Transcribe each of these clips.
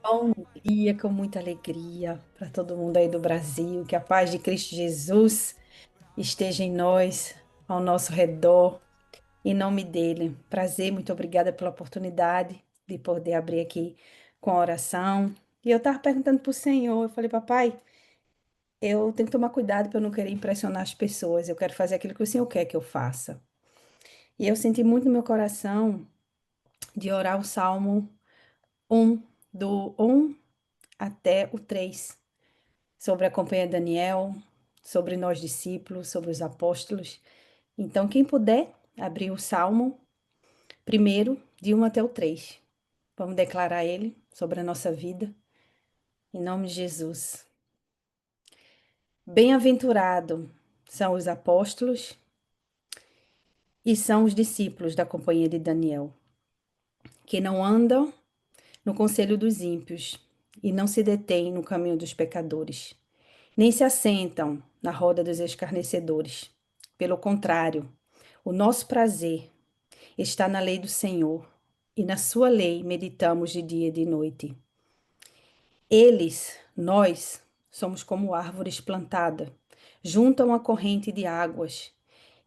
Bom dia, com muita alegria para todo mundo aí do Brasil. Que a paz de Cristo Jesus esteja em nós, ao nosso redor, em nome dele. Prazer, muito obrigada pela oportunidade de poder abrir aqui com a oração. E eu estava perguntando para o Senhor, eu falei, papai, eu tenho que tomar cuidado para eu não querer impressionar as pessoas. Eu quero fazer aquilo que o Senhor quer que eu faça. E eu senti muito no meu coração de orar o Salmo 1, do 1 até o 3. Sobre a companhia de Daniel, sobre nós discípulos, sobre os apóstolos. Então, quem puder abrir o Salmo, primeiro, de 1 até o 3. Vamos declarar ele sobre a nossa vida, em nome de Jesus. Bem-aventurado são os apóstolos e são os discípulos da companhia de Daniel, que não andam no conselho dos ímpios e não se detêm no caminho dos pecadores, nem se assentam na roda dos escarnecedores. Pelo contrário, o nosso prazer está na lei do Senhor, e na sua lei meditamos de dia e de noite. Nós, somos como árvores plantadas junto a uma corrente de águas,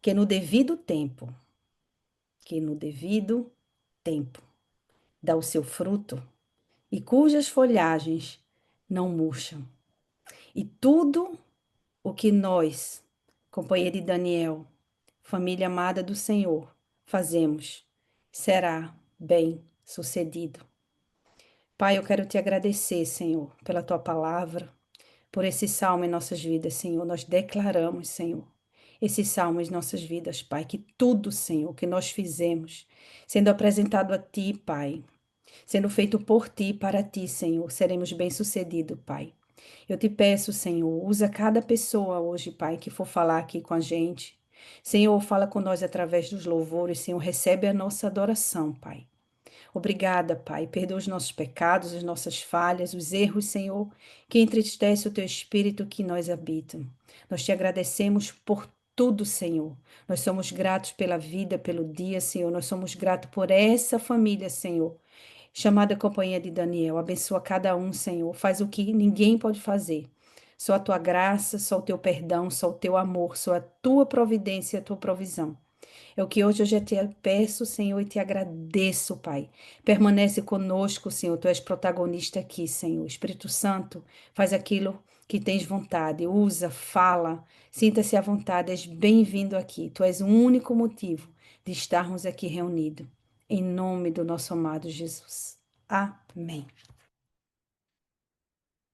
que no devido tempo, que no devido tempo, dá o seu fruto, e cujas folhagens não murcham. E tudo o que nós, companheiro de Daniel, família amada do Senhor, fazemos, será bem sucedido. Pai, eu quero te agradecer, Senhor, pela tua palavra, por esse salmo em nossas vidas, Senhor. Nós declaramos, Senhor, esse salmo em nossas vidas, Pai, que tudo, Senhor, que nós fizemos, sendo apresentado a ti, Pai, sendo feito por ti e para ti, Senhor, seremos bem-sucedidos, Pai. Eu te peço, Senhor, usa cada pessoa hoje, Pai, que for falar aqui com a gente. Senhor, fala com nós através dos louvores, Senhor, recebe a nossa adoração, Pai. Obrigada, Pai. Perdoa os nossos pecados, as nossas falhas, os erros, Senhor, que entristece o teu espírito que nós habitam. Nós te agradecemos por tudo, Senhor. Nós somos gratos pela vida, pelo dia, Senhor. Nós somos gratos por essa família, Senhor, chamada Companhia de Daniel. Abençoa cada um, Senhor. Faz o que ninguém pode fazer. Só a tua graça, só o teu perdão, só o teu amor, só a tua providência e a tua provisão. É o que hoje eu já te peço, Senhor, e te agradeço, Pai. Permanece conosco, Senhor. Tu és protagonista aqui, Senhor. Espírito Santo, faz aquilo que tens vontade. Usa, fala, sinta-se à vontade. És bem-vindo aqui. Tu és o único motivo de estarmos aqui reunidos. Em nome do nosso amado Jesus. Amém.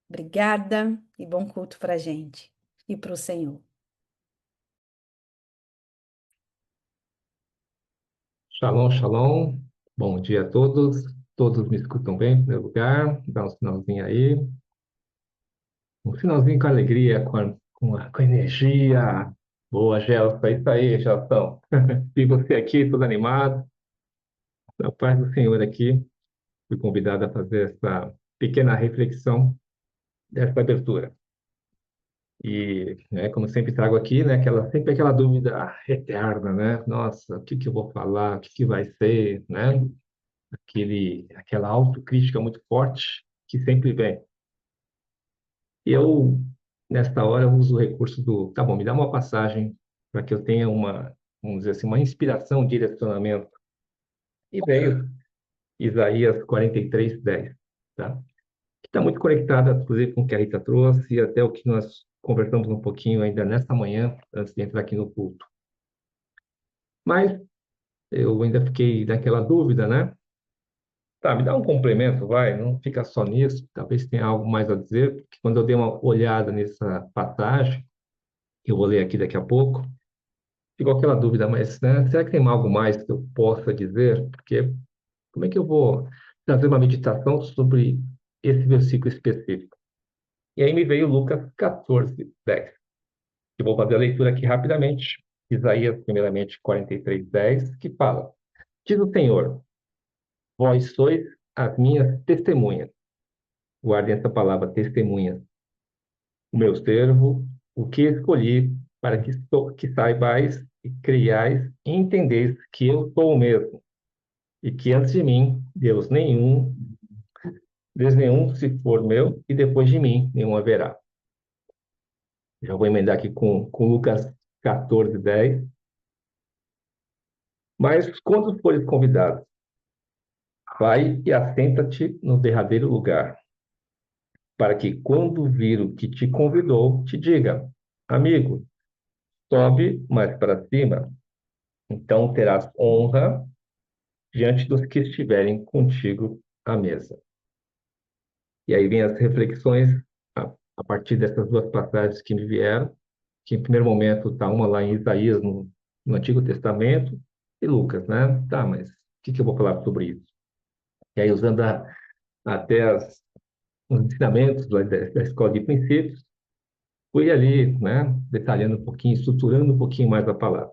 Obrigada e bom culto para a gente e para o Senhor. Shalom, shalom. Bom dia a todos. Todos me escutam bem, em primeiro lugar. Dá um sinalzinho aí. Um sinalzinho com alegria, com energia. Boa, Gelson. É isso aí, Gelson. E você aqui, todo animado. Na paz do Senhor aqui. Fui convidado a fazer essa pequena reflexão dessa abertura. E, né, como sempre trago aqui, né, sempre aquela dúvida eterna, né? Nossa, o que que eu vou falar? O que que vai ser, né? Aquela autocrítica muito forte que sempre vem. E eu, nesta hora, eu uso o recurso do, tá bom, me dá uma passagem para que eu tenha vamos dizer assim, uma inspiração, um direcionamento. E veio Isaías 43:10, tá? Que está muito conectada, inclusive, com o que a Rita trouxe e até o que nós conversamos um pouquinho ainda nesta manhã, antes de entrar aqui no culto. Mas eu ainda fiquei naquela dúvida, né? Tá, me dá um complemento, vai, não fica só nisso, talvez tenha algo mais a dizer, porque quando eu dei uma olhada nessa passagem, que eu vou ler aqui daqui a pouco, ficou aquela dúvida, mas né, será que tem algo mais que eu possa dizer? Porque como é que eu vou fazer uma meditação sobre esse versículo específico? E aí me veio Lucas 14:10. Eu vou fazer a leitura aqui rapidamente. Isaías, primeiramente, 43:10, que fala: Diz o Senhor, vós sois as minhas testemunhas. Guardem essa palavra, testemunhas. O meu servo, o que escolhi para que saibais e creiais e entendeis que eu sou o mesmo, e que antes de mim, Deus nenhum Desde nenhum se for meu, e depois de mim nenhum haverá. Já vou emendar aqui com Lucas 14:10. Mas quando fores convidado, vai e assenta-te no derradeiro lugar, para que quando vir o que te convidou, te diga, amigo, sobe mais para cima, então terás honra diante dos que estiverem contigo à mesa. E aí vem as reflexões a partir dessas duas passagens que me vieram, que em primeiro momento está uma lá em Isaías, no Antigo Testamento, e Lucas, né? Tá, mas o que eu vou falar sobre isso? E aí, usando até os ensinamentos da escola de princípios, fui ali, né, detalhando um pouquinho, estruturando um pouquinho mais a palavra.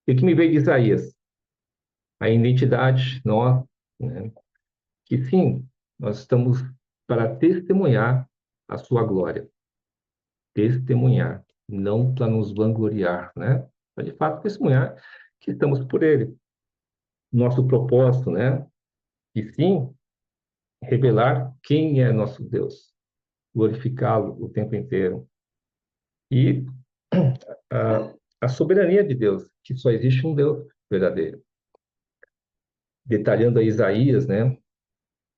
E o que me veio de Isaías? A identidade nossa, né, que sim, nós estamos para testemunhar a sua glória, testemunhar, não para nos vangloriar, né? Para de fato testemunhar que estamos por Ele. Nosso propósito, né? E sim, revelar quem é nosso Deus, glorificá-lo o tempo inteiro. E a soberania de Deus, que só existe um Deus verdadeiro. Detalhando a Isaías, né?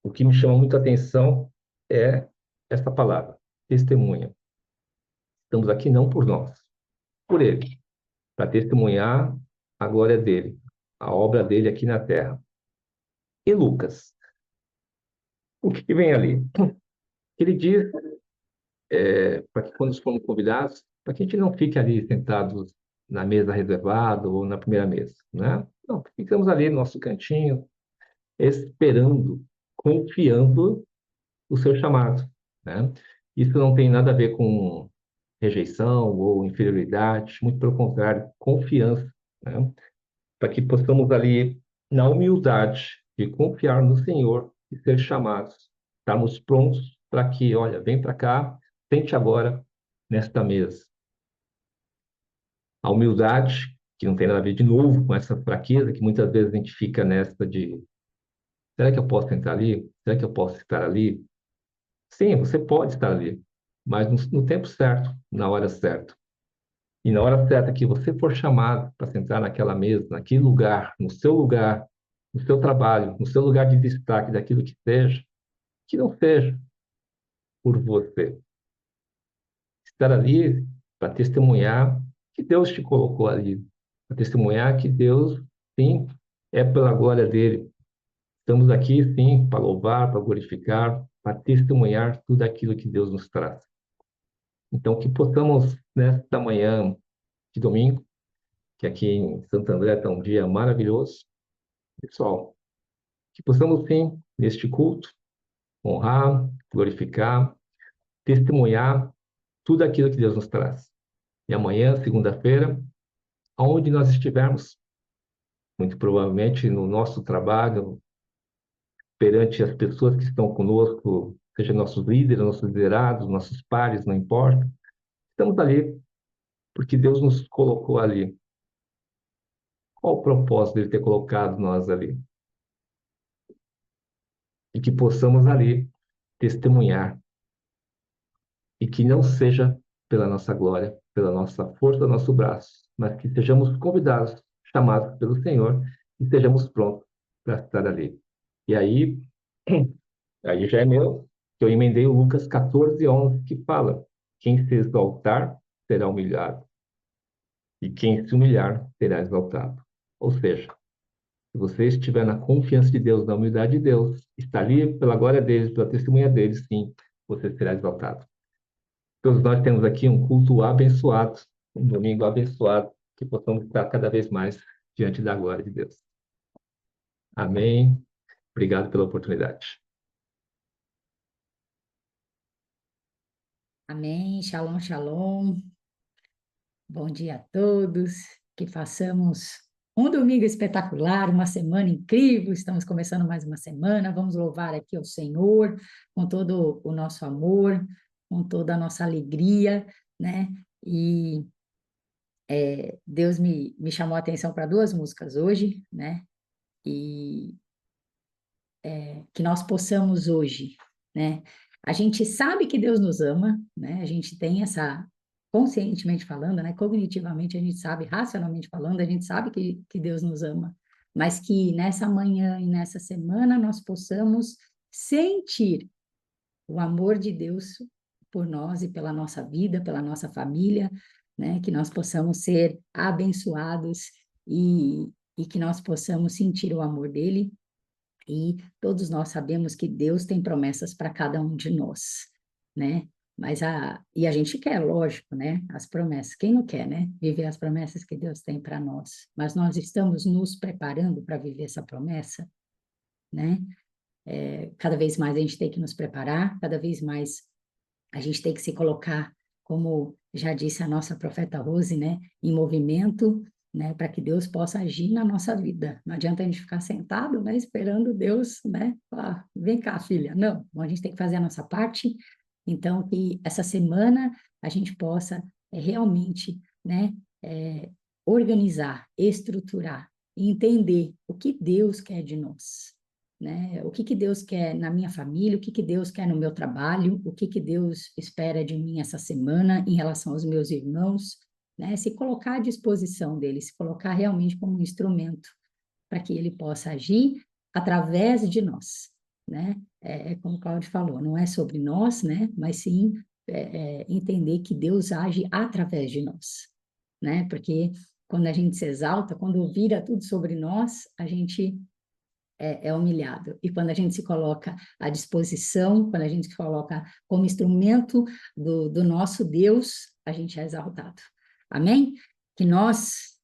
O que me chama muito a atenção é essa palavra, testemunha. Estamos aqui não por nós, por Ele, para testemunhar a glória dele, a obra dele aqui na terra. E Lucas, o que vem ali? Ele diz para que quando formos convidados, para que a gente não fique ali sentados na mesa reservada ou na primeira mesa, né? Não, ficamos ali no nosso cantinho, esperando, confiando o seu chamado, né? Isso não tem nada a ver com rejeição ou inferioridade, muito pelo contrário, confiança, né? Para que possamos ali, na humildade de confiar no Senhor e ser chamados, estarmos prontos para que, olha, vem para cá, sente agora nesta mesa. A humildade, que não tem nada a ver de novo com essa fraqueza, que muitas vezes a gente fica nessa de, será que eu posso entrar ali? Será que eu posso estar ali? Sim, você pode estar ali, mas no tempo certo, na hora certa. E na hora certa que você for chamado para sentar naquela mesa, naquele lugar, no seu trabalho, no seu lugar de destaque daquilo que não seja por você. Estar ali para testemunhar que Deus te colocou ali, para testemunhar que Deus, sim, é pela glória dele. Estamos aqui, sim, para louvar, para glorificar, para testemunhar tudo aquilo que Deus nos traz. Então, que possamos, nesta manhã de domingo, que aqui em Santo André está um dia maravilhoso, pessoal, que possamos, sim, neste culto, honrar, glorificar, testemunhar tudo aquilo que Deus nos traz. E amanhã, segunda-feira, aonde nós estivermos, muito provavelmente no nosso trabalho, perante as pessoas que estão conosco, seja nossos líderes, nossos liderados, nossos pares, não importa, estamos ali porque Deus nos colocou ali. Qual o propósito dele ter colocado nós ali? E que possamos ali testemunhar e que não seja pela nossa glória, pela nossa força do nosso braço, mas que sejamos convidados, chamados pelo Senhor e estejamos prontos para estar ali. E aí, aí já é meu, que eu emendei o Lucas 14:11, que fala: quem se exaltar será humilhado, e quem se humilhar será exaltado. Ou seja, se você estiver na confiança de Deus, na humildade de Deus, está ali pela glória deles, pela testemunha deles, sim, você será exaltado. Todos nós temos aqui um culto abençoado, um domingo abençoado, que possamos estar cada vez mais diante da glória de Deus. Amém. Obrigado pela oportunidade. Amém. Shalom, shalom. Bom dia a todos. Que façamos um domingo espetacular, uma semana incrível. Estamos começando mais uma semana. Vamos louvar aqui ao Senhor com todo o nosso amor, com toda a nossa alegria, né? E Deus me chamou a atenção para duas músicas hoje, né? E que nós possamos hoje, né? A gente sabe que Deus nos ama, né? A gente tem essa, conscientemente falando, né? Cognitivamente a gente sabe, racionalmente falando, a gente sabe que Deus nos ama, mas que nessa manhã e nessa semana nós possamos sentir o amor de Deus por nós e pela nossa vida, pela nossa família, né? Que nós possamos ser abençoados e que nós possamos sentir o amor dele. E todos nós sabemos que Deus tem promessas para cada um de nós, né? E a gente quer, lógico, né? As promessas. Quem não quer, né? Viver as promessas que Deus tem para nós. Mas nós estamos nos preparando para viver essa promessa, né? Cada vez mais a gente tem que nos preparar, cada vez mais a gente tem que se colocar, como já disse a nossa profeta Rose, né, em movimento, né, para que Deus possa agir na nossa vida. Não adianta a gente ficar sentado, né, esperando Deus, né, falar, vem cá, filha. Não, a gente tem que fazer a nossa parte. Então, que essa semana a gente possa realmente, né, é, organizar, estruturar e entender o que Deus quer de nós, né? O que que Deus quer na minha família, o que que Deus quer no meu trabalho, o que que Deus espera de mim essa semana em relação aos meus irmãos, né? Se colocar à disposição dele, se colocar realmente como um instrumento para que ele possa agir através de nós, né? Como o Claudio falou, não é sobre nós, né? Mas sim entender que Deus age através de nós, né? Porque quando a gente se exalta, quando vira tudo sobre nós, a gente é humilhado. E quando a gente se coloca à disposição, quando a gente se coloca como instrumento do nosso Deus, a gente é exaltado. Amém? Que nós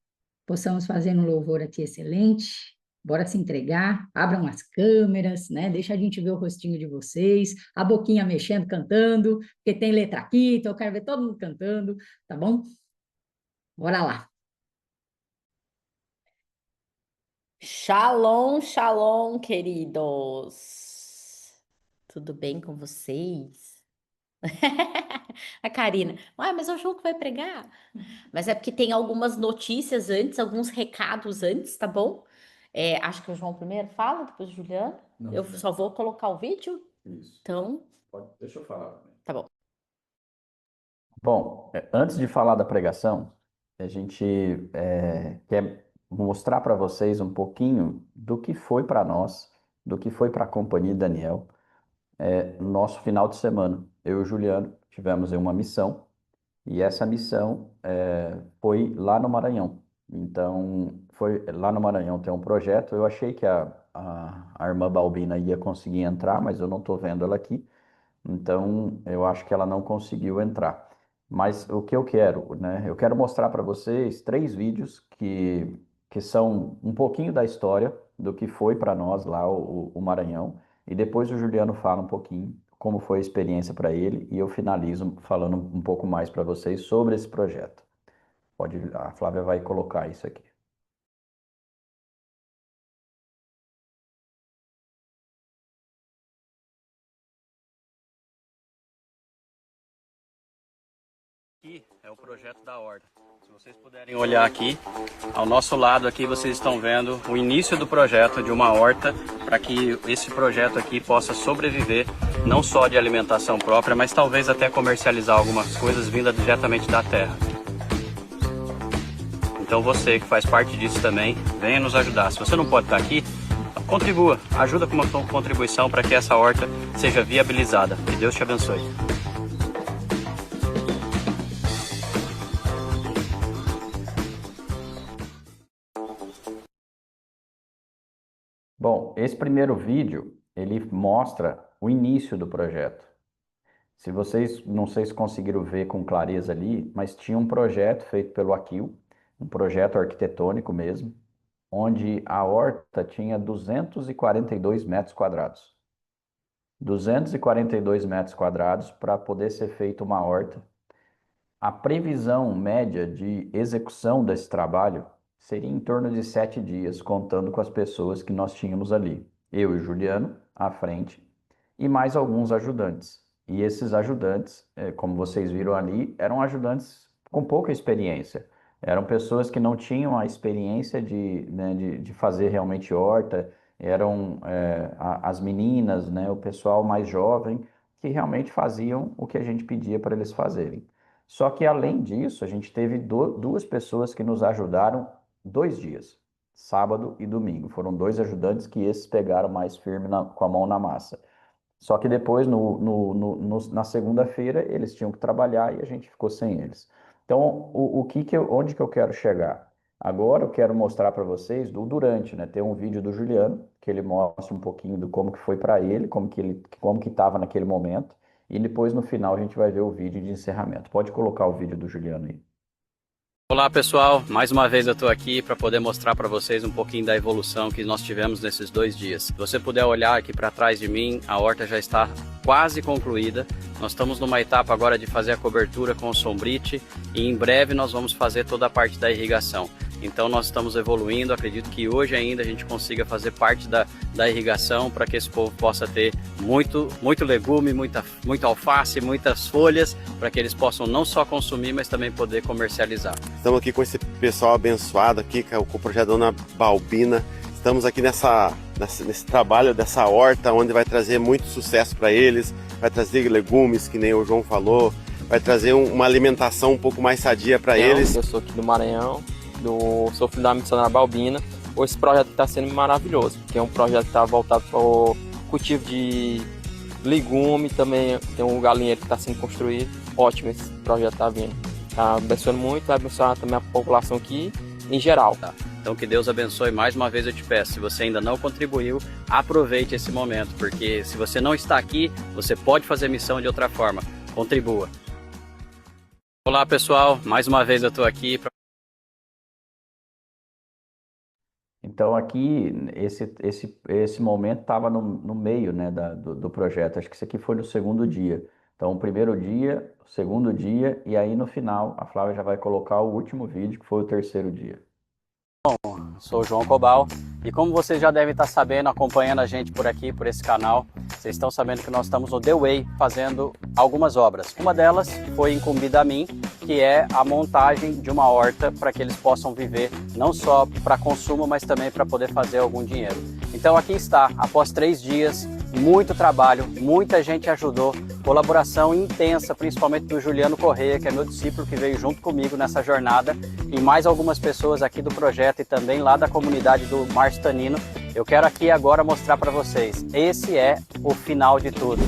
possamos fazer um louvor aqui excelente. Bora se entregar, abram as câmeras, né? Deixa a gente ver o rostinho de vocês, a boquinha mexendo, cantando, porque tem letra aqui, então eu quero ver todo mundo cantando, tá bom? Bora lá. Shalom, shalom, queridos. Tudo bem com vocês? A Karina, mas o João que vai pregar. Mas é porque tem algumas notícias antes, alguns recados antes, tá bom? Acho que o João primeiro fala, depois o Juliano. Não, Eu só vou colocar o vídeo, isso. então, Deixa eu falar também. tá bom. Bom, antes de falar da pregação, a gente quer mostrar para vocês um pouquinho do que foi para nós, do que foi para a Companhia Daniel, no nosso final de semana. Eu e o Juliano tivemos aí uma missão, e essa missão foi lá no Maranhão. Então, foi lá no Maranhão tem um projeto. Eu achei que a irmã Balbina ia conseguir entrar, mas eu não estou vendo ela aqui. Então, eu acho que ela não conseguiu entrar. Mas o que eu quero, né? Eu quero mostrar para vocês 3 vídeos que são um pouquinho da história do que foi para nós lá o Maranhão. E depois o Juliano fala um pouquinho como foi a experiência para ele. E eu finalizo falando um pouco mais para vocês sobre esse projeto. A Flávia vai colocar isso aqui. Aqui é o projeto da horta. Se vocês puderem olhar aqui, ao nosso lado aqui vocês estão vendo o início do projeto de uma horta para que esse projeto aqui possa sobreviver não só de alimentação própria, mas talvez até comercializar algumas coisas vindas diretamente da terra. Então você que faz parte disso também, venha nos ajudar. Se você não pode estar aqui, contribua, ajuda com uma contribuição para que essa horta seja viabilizada. Que Deus te abençoe. Bom, esse primeiro vídeo, ele mostra o início do projeto. Se vocês, não sei se conseguiram ver com clareza ali, mas tinha um projeto feito pelo Aquil, um projeto arquitetônico mesmo, onde a horta tinha 242 metros quadrados. 242 metros quadrados para poder ser feita uma horta. A previsão média de execução desse trabalho seria em torno de 7 dias, contando com as pessoas que nós tínhamos ali. Eu e o Juliano à frente e mais alguns ajudantes. E esses ajudantes, como vocês viram ali, eram ajudantes com pouca experiência. Eram pessoas que não tinham a experiência de fazer realmente horta, eram as meninas, né, o pessoal mais jovem, que realmente faziam o que a gente pedia para eles fazerem. Só que, além disso, a gente teve duas pessoas que nos ajudaram 2 dias, sábado e domingo. Foram 2 ajudantes que esses pegaram mais firme com a mão na massa. Só que depois, na segunda-feira, eles tinham que trabalhar e a gente ficou sem eles. Então, onde que eu quero chegar? Agora eu quero mostrar para vocês do durante, né? Tem um vídeo do Juliano, que ele mostra um pouquinho do como que foi para ele, como que estava naquele momento. E depois, no final, a gente vai ver o vídeo de encerramento. Pode colocar o vídeo do Juliano aí. Olá pessoal, mais uma vez eu estou aqui para poder mostrar para vocês um pouquinho da evolução que nós tivemos nesses 2 dias. Se você puder olhar aqui para trás de mim, a horta já está quase concluída. Nós estamos numa etapa agora de fazer a cobertura com o sombrite e em breve nós vamos fazer toda a parte da irrigação. Então nós estamos evoluindo, acredito que hoje ainda a gente consiga fazer parte da irrigação para que esse povo possa ter muito legume, muita alface, muitas folhas, para que eles possam não só consumir, mas também poder comercializar. Estamos aqui com esse pessoal abençoado aqui, com o projeto Dona Balbina. Estamos aqui nesse trabalho dessa horta, onde vai trazer muito sucesso para eles, vai trazer legumes, que nem o João falou, vai trazer uma alimentação um pouco mais sadia para eles. Eu sou aqui do Maranhão, sou filho da missionária Balbina. Esse projeto está sendo maravilhoso, porque é um projeto que está voltado para o cultivo de legume, também tem um galinheiro que está sendo construído. Ótimo esse projeto está vindo. Está abençoando muito, vai abençoar também a população aqui em geral. Tá. Então que Deus abençoe. Mais uma vez eu te peço, se você ainda não contribuiu, aproveite esse momento, porque se você não está aqui, você pode fazer missão de outra forma. Contribua. Olá pessoal, mais uma vez eu estou aqui para... Então, aqui, esse momento estava no meio, né, do projeto. Acho que isso aqui foi no segundo dia. Então, o primeiro dia, o segundo dia, e aí no final, a Flávia já vai colocar o último vídeo, que foi o terceiro dia. Sou o João Cobal e como vocês já devem estar sabendo, acompanhando a gente por aqui, por esse canal, vocês estão sabendo que nós estamos no The Way fazendo algumas obras. Uma delas foi incumbida a mim, que é a montagem de uma horta para que eles possam viver não só para consumo, mas também para poder fazer algum dinheiro. Então aqui está, após 3 dias, muito trabalho, muita gente ajudou, colaboração intensa, principalmente do Juliano Correia, que é meu discípulo que veio junto comigo nessa jornada, e mais algumas pessoas aqui do projeto e também lá da comunidade do Márcio Tanino. Eu quero aqui agora mostrar para vocês, esse é o final de tudo.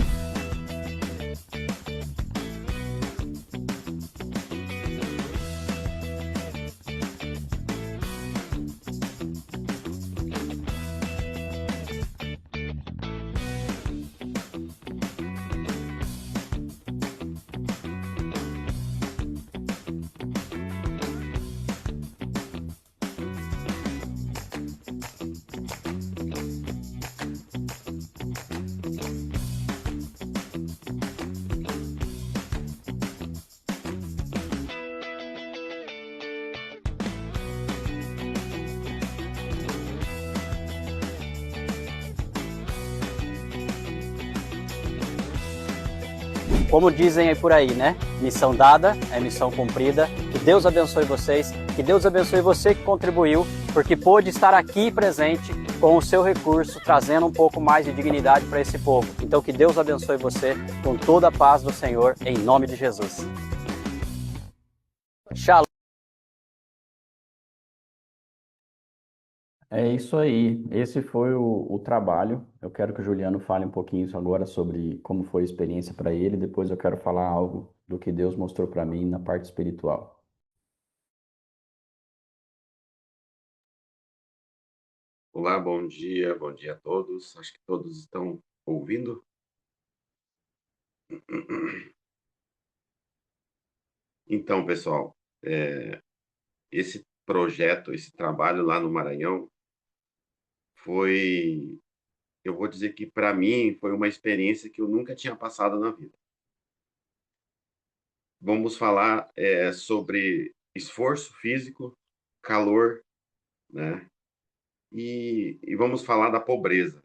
Como dizem aí por aí, né? Missão dada é missão cumprida. Que Deus abençoe vocês, que Deus abençoe você que contribuiu, porque pôde estar aqui presente com o seu recurso, trazendo um pouco mais de dignidade para esse povo. Então que Deus abençoe você com toda a paz do Senhor, em nome de Jesus. Shalom. É isso aí, esse foi o trabalho. Eu quero que o Juliano fale um pouquinho agora sobre como foi a experiência para ele, depois eu quero falar algo do que Deus mostrou para mim na parte espiritual. Olá, bom dia a todos. Acho que todos estão ouvindo. Então, pessoal, esse projeto, esse trabalho lá no Maranhão foi, eu vou dizer que para mim foi uma experiência que eu nunca tinha passado na vida. Vamos falar sobre esforço físico, calor, né? E vamos falar da pobreza.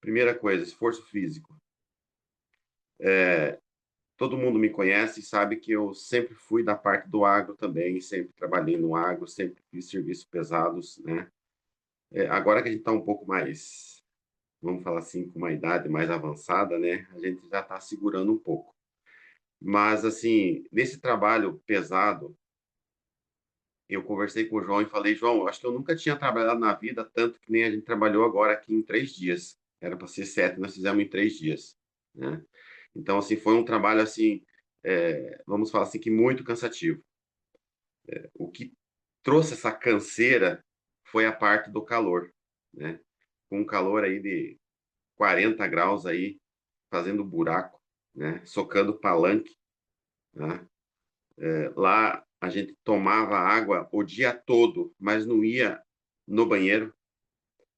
Primeira coisa, esforço físico. Todo mundo me conhece e sabe que eu sempre fui da parte do agro também, sempre trabalhei no agro, sempre fiz serviços pesados, né? Agora que a gente está um pouco mais, vamos falar assim, com uma idade mais avançada, né? A gente já está segurando um pouco. Mas, assim, nesse trabalho pesado, eu conversei com o João e falei, João, acho que eu nunca tinha trabalhado na vida tanto que nem a gente trabalhou agora aqui em 3 dias. Era para ser 7, nós fizemos em 3 dias, né? Então, assim, foi um trabalho, assim, vamos falar assim, que muito cansativo. O que trouxe essa canseira foi a parte do calor, né? Com um calor aí de 40 graus aí, fazendo buraco, né? Socando palanque, né? Lá a gente tomava água o dia todo, mas não ia no banheiro.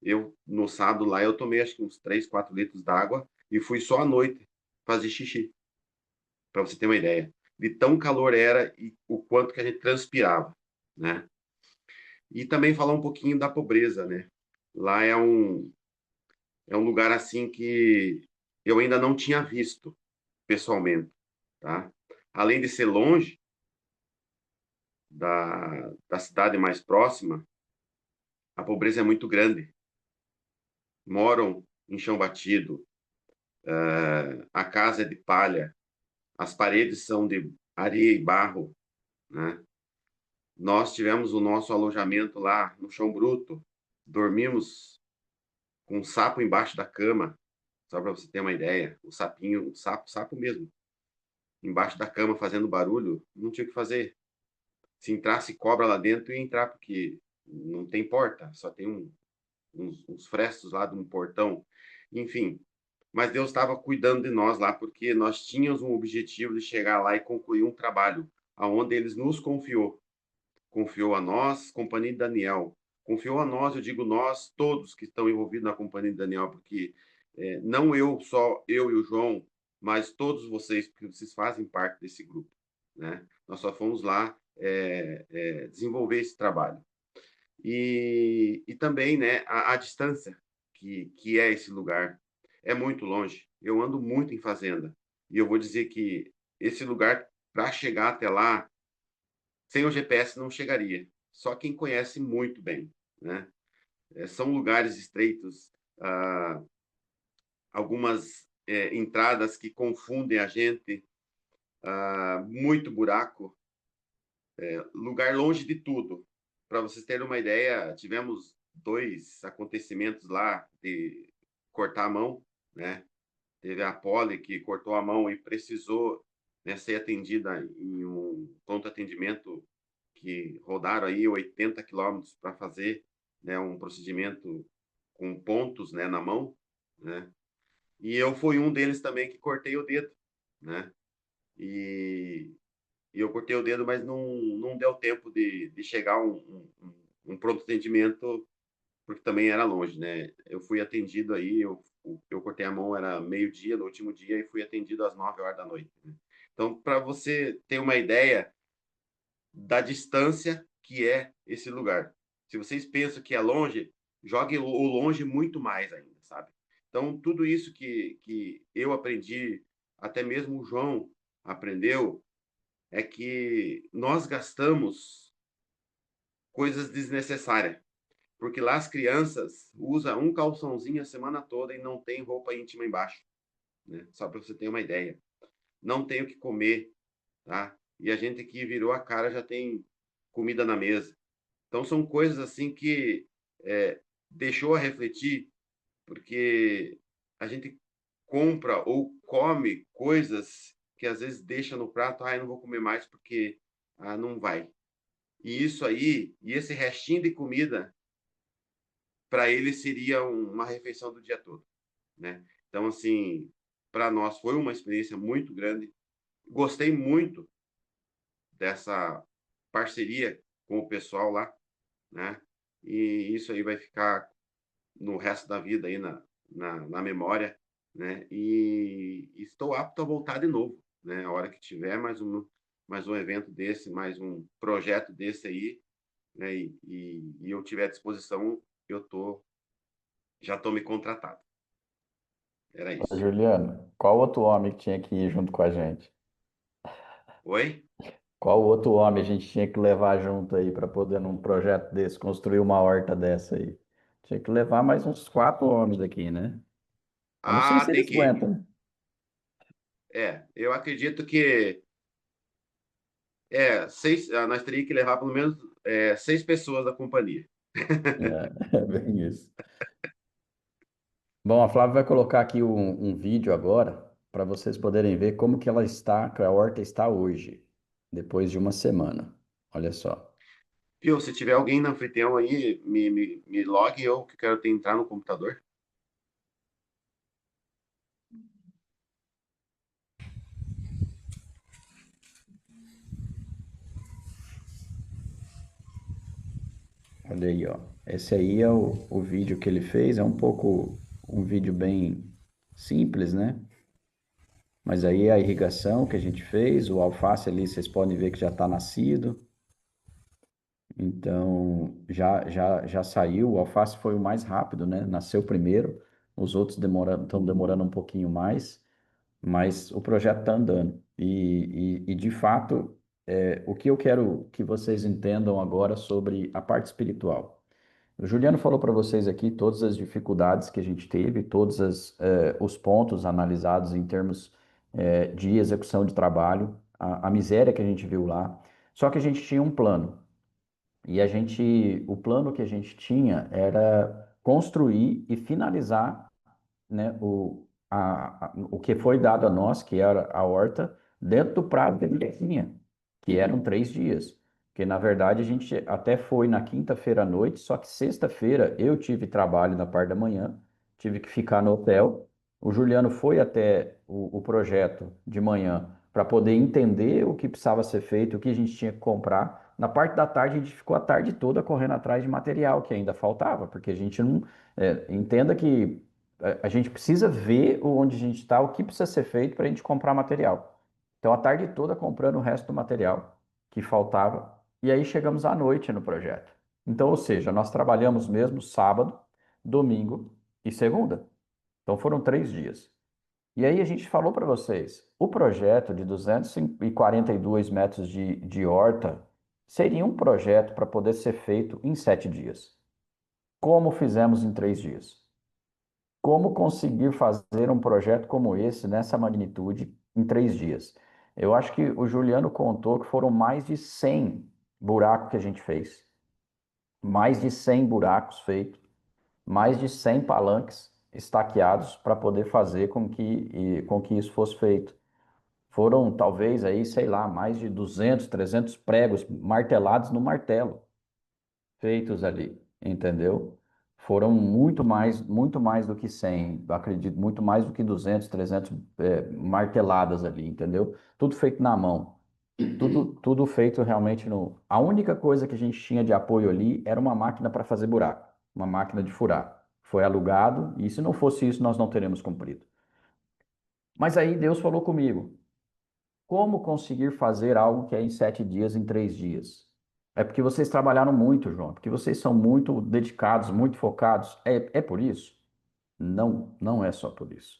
Eu, no sábado lá, eu tomei acho que uns 3, 4 litros d'água e fui só à noite fazer xixi, para você ter uma ideia de tão calor era e o quanto que a gente transpirava, né? E também falar um pouquinho da pobreza, né? Lá é um lugar assim que eu ainda não tinha visto pessoalmente, tá? Além de ser longe da cidade mais próxima, a pobreza é muito grande. Moram em chão batido, a casa é de palha, as paredes são de areia e barro, né? Nós tivemos o nosso alojamento lá no chão bruto, dormimos com um sapo embaixo da cama, só para você ter uma ideia, o sapinho, o sapo mesmo, embaixo da cama fazendo barulho, não tinha o que fazer. Se entrasse cobra lá dentro, ia entrar, porque não tem porta, só tem uns frestos lá de um portão. Enfim, mas Deus estava cuidando de nós lá, porque nós tínhamos um objetivo de chegar lá e concluir um trabalho, aonde eles nos confiou. Confiou a nós, Companhia de Daniel. Confiou a nós, eu digo nós, todos que estão envolvidos na Companhia de Daniel, porque não só eu e o João, mas todos vocês, porque vocês fazem parte desse grupo, né? Nós só fomos lá desenvolver esse trabalho. E também, né, a distância que é esse lugar é muito longe. Eu ando muito em fazenda e eu vou dizer que esse lugar, para chegar até lá, sem o GPS não chegaria. Só quem conhece muito bem, né? São lugares estreitos, algumas entradas que confundem a gente, muito buraco, lugar longe de tudo. Para vocês terem uma ideia, tivemos 2 acontecimentos lá de cortar a mão, né? Teve a Poli que cortou a mão e precisou, né, ser atendida em um pronto atendimento que rodaram aí 80 quilômetros para fazer, né, um procedimento com pontos, né, na mão, né? E eu fui um deles também que cortei o dedo, né? E, e eu cortei o dedo, mas não deu tempo de chegar um pronto atendimento, porque também era longe, né? Eu fui atendido aí, eu cortei a mão, era meio-dia, no último dia, e fui atendido às 9 horas da noite, né? Então, para você ter uma ideia da distância que é esse lugar. Se vocês pensam que é longe, jogue o longe muito mais ainda, sabe? Então, tudo isso que eu aprendi, até mesmo o João aprendeu, é que nós gastamos coisas desnecessárias. Porque lá as crianças usam um calçãozinho a semana toda e não tem roupa íntima embaixo, né? Só para você ter uma ideia. Não tem o que comer, tá? E a gente aqui virou a cara, já tem comida na mesa. Então são coisas assim que deixou a refletir, porque a gente compra ou come coisas que às vezes deixa no prato, eu não vou comer mais porque não vai. E isso aí, e esse restinho de comida, para ele seria uma refeição do dia todo, né? Então, assim, para nós foi uma experiência muito grande. Gostei muito dessa parceria com o pessoal lá, né? E isso aí vai ficar no resto da vida aí na memória, né? E estou apto a voltar de novo, né? A hora que tiver mais um evento desse, mais um projeto desse aí, né? E eu tiver à disposição, já estou me contratado. Era Ô, isso. Juliano, qual outro homem que tinha que ir junto com a gente? Oi? Qual outro homem a gente tinha que levar junto aí para poder, num projeto desse, construir uma horta dessa aí? Tinha que levar mais uns 4 homens aqui, né? Eu não sei se Tem eles que. aguentam. Eu acredito que seis, nós teríamos que levar pelo menos 6 pessoas da companhia. É bem isso. Bom, a Flávia vai colocar aqui um vídeo agora para vocês poderem ver como que ela está, que a horta está hoje, depois de uma semana. Olha só. Viu? Se tiver alguém na anfitrião aí, me logue, eu que quero entrar no computador. Olha aí, ó. Esse aí é o vídeo que ele fez. É um pouco um vídeo bem simples, né? Mas aí é a irrigação que a gente fez, o alface ali, vocês podem ver que já está nascido. Então, já saiu. O alface foi o mais rápido, né? Nasceu primeiro. Os outros estão demorando um pouquinho mais, mas o projeto está andando. E, de fato, o que eu quero que vocês entendam agora sobre a parte espiritual. O Juliano falou para vocês aqui todas as dificuldades que a gente teve, todos os pontos analisados em termos de execução de trabalho, a miséria que a gente viu lá. Só que a gente tinha um plano. O plano que a gente tinha era construir e finalizar, né, o que foi dado a nós, que era a horta, dentro do prazo que a gente tinha, que eram 3 dias. Porque, na verdade, a gente até foi na quinta-feira à noite, só que sexta-feira eu tive trabalho na parte da manhã, tive que ficar no hotel. O Juliano foi até o projeto de manhã para poder entender o que precisava ser feito, o que a gente tinha que comprar. Na parte da tarde, a gente ficou a tarde toda correndo atrás de material que ainda faltava, porque a gente não. Entenda que a gente precisa ver onde a gente está, o que precisa ser feito para a gente comprar material. Então, a tarde toda comprando o resto do material que faltava, e aí chegamos à noite no projeto. Então, ou seja, nós trabalhamos mesmo sábado, domingo e segunda. Então, foram 3 dias. E aí a gente falou para vocês, o projeto de 242 metros de horta seria um projeto para poder ser feito em 7 dias. Como fizemos em 3 dias? Como conseguir fazer um projeto como esse, nessa magnitude, em 3 dias? Eu acho que o Juliano contou que foram mais de 100 buracos que a gente fez. Mais de 100 buracos feitos, mais de 100 palanques estaqueados para poder fazer com que isso fosse feito. Foram, talvez, aí, sei lá, mais de 200, 300 pregos martelados no martelo feitos ali, entendeu? Foram muito mais do que 100, acredito, muito mais do que 200, 300 marteladas ali, entendeu? Tudo feito na mão. Tudo feito realmente no. A única coisa que a gente tinha de apoio ali era uma máquina para fazer buraco, uma máquina de furar. Foi alugado, e se não fosse isso, nós não teríamos cumprido. Mas aí Deus falou comigo: como conseguir fazer algo que é em 7 dias, em 3 dias? É porque vocês trabalharam muito, João, porque vocês são muito dedicados, muito focados. É por isso? Não, não é só por isso.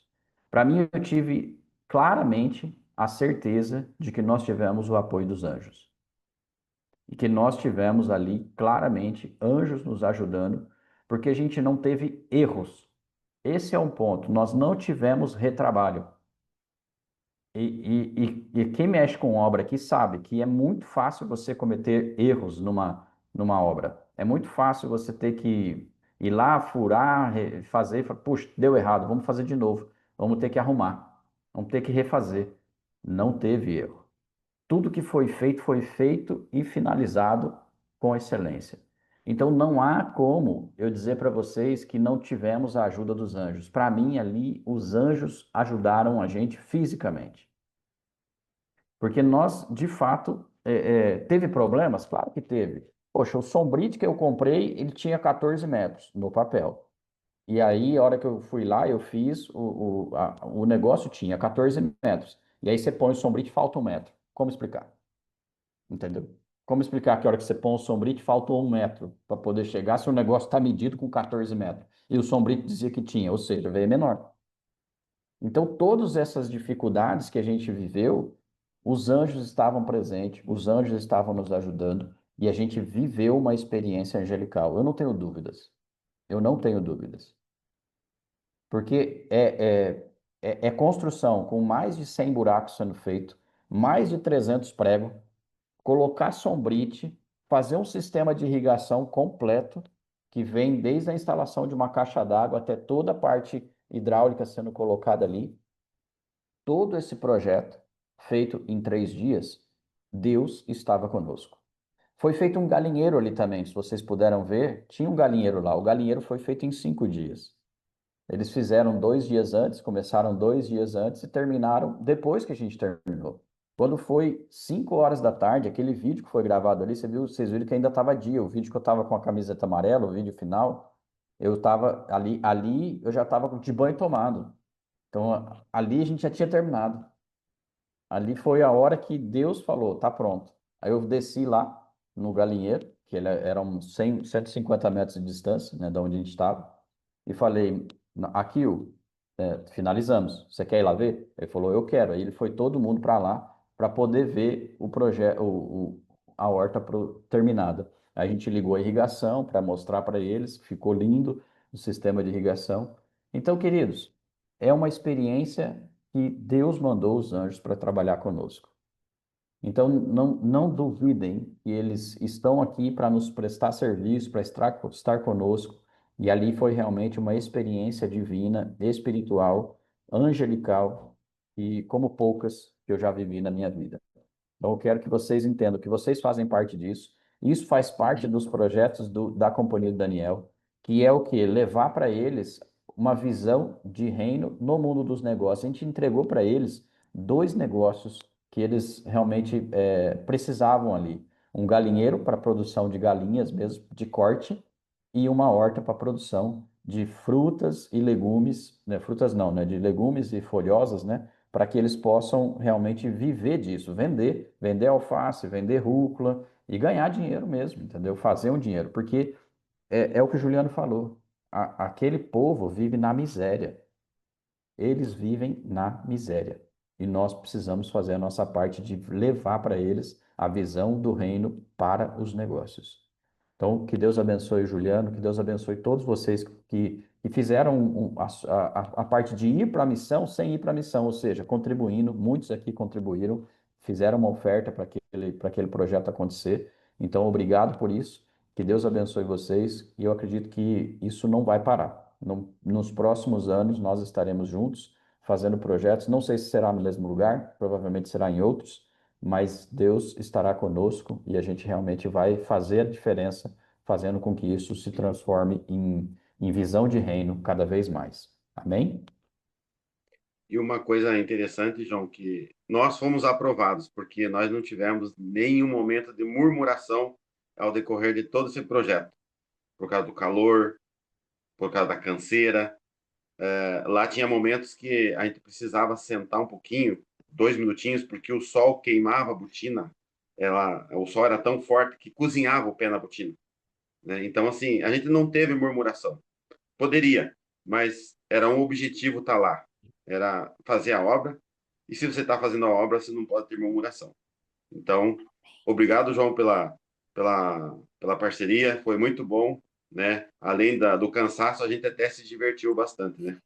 Para mim, eu tive claramente a certeza de que nós tivemos o apoio dos anjos. E que nós tivemos ali, claramente, anjos nos ajudando, porque a gente não teve erros. Esse é um ponto. Nós não tivemos retrabalho. E quem mexe com obra aqui sabe que é muito fácil você cometer erros numa obra. É muito fácil você ter que ir lá, furar, fazer, puxa, deu errado, vamos fazer de novo. Vamos ter que arrumar, vamos ter que refazer. Não teve erro. Tudo que foi feito e finalizado com excelência. Então não há como eu dizer para vocês que não tivemos a ajuda dos anjos. Para mim, ali, os anjos ajudaram a gente fisicamente. Porque nós, de fato, teve problemas? Claro que teve. Poxa, o sombrite que eu comprei, ele tinha 14 metros no papel. E aí, a hora que eu fui lá, eu fiz, o negócio tinha 14 metros. E aí você põe o sombrite, falta 1 metro. Como explicar? Entendeu? Como explicar que a hora que você põe o sombrite, falta 1 metro para poder chegar se o negócio está medido com 14 metros? E o sombrite dizia que tinha, ou seja, veio menor. Então, todas essas dificuldades que a gente viveu, os anjos estavam presentes, os anjos estavam nos ajudando e a gente viveu uma experiência angelical. Eu não tenho dúvidas. Eu não tenho dúvidas. Porque é construção com mais de 100 buracos sendo feito, mais de 300 pregos, colocar sombrite, fazer um sistema de irrigação completo, que vem desde a instalação de uma caixa d'água até toda a parte hidráulica sendo colocada ali. Todo esse projeto, feito em 3 dias, Deus estava conosco. Foi feito um galinheiro ali também, se vocês puderam ver, tinha um galinheiro lá. O galinheiro foi feito em 5 dias. Eles fizeram 2 dias antes, começaram 2 dias antes e terminaram depois que a gente terminou. Quando foi 5 horas da tarde, aquele vídeo que foi gravado ali, vocês viram que ainda estava dia. O vídeo que eu estava com a camiseta amarela, o vídeo final, eu estava ali eu já estava de banho tomado. Então, ali a gente já tinha terminado. Ali foi a hora que Deus falou, tá pronto. Aí eu desci lá no galinheiro, que ele era uns 100, 150 metros de distância, né, da onde a gente estava, e falei, aqui, finalizamos. Você quer ir lá ver? Ele falou, eu quero. Aí ele foi todo mundo para lá para poder ver o projeto, a horta terminada. Aí a gente ligou a irrigação para mostrar para eles, ficou lindo o sistema de irrigação. Então, queridos, é uma experiência que Deus mandou os anjos para trabalhar conosco. Então, não duvidem que eles estão aqui para nos prestar serviço, para estar conosco. E ali foi realmente uma experiência divina, espiritual, angelical e como poucas que eu já vivi na minha vida. Então, eu quero que vocês entendam que vocês fazem parte disso. Isso faz parte dos projetos da Companhia do Daniel, que é o que? Levar para eles uma visão de reino no mundo dos negócios. A gente entregou para eles 2 negócios que eles realmente precisavam ali. Um galinheiro para produção de galinhas mesmo, de corte, e uma horta para produção de frutas e legumes, né? Frutas não, né? De legumes e folhosas, né? Para que eles possam realmente viver disso, vender alface, vender rúcula e ganhar dinheiro mesmo, entendeu? Fazer um dinheiro, porque é o que o Juliano falou, aquele povo vive na miséria, eles vivem na miséria e nós precisamos fazer a nossa parte de levar para eles a visão do reino para os negócios. Então, que Deus abençoe o Juliano, que Deus abençoe todos vocês que fizeram a parte de ir para a missão sem ir para a missão, ou seja, contribuindo, muitos aqui contribuíram, fizeram uma oferta para aquele projeto acontecer. Então, obrigado por isso, que Deus abençoe vocês e eu acredito que isso não vai parar. Nos próximos anos, nós estaremos juntos fazendo projetos, não sei se será no mesmo lugar, provavelmente será em outros, mas Deus estará conosco e a gente realmente vai fazer a diferença, fazendo com que isso se transforme em visão de reino cada vez mais. Amém? E uma coisa interessante, João, que nós fomos aprovados, porque nós não tivemos nenhum momento de murmuração ao decorrer de todo esse projeto, por causa do calor, por causa da canseira. Lá tinha momentos que a gente precisava sentar um pouquinho, 2 minutinhos, porque o sol queimava a botina. O sol era tão forte que cozinhava o pé na botina, né? Então, assim, a gente não teve murmuração. Poderia, mas era um objetivo estar lá. Era fazer a obra. E se você está fazendo a obra, você não pode ter murmuração. Então, obrigado, João, pela parceria. Foi muito bom, né? Além do cansaço, a gente até se divertiu bastante, né?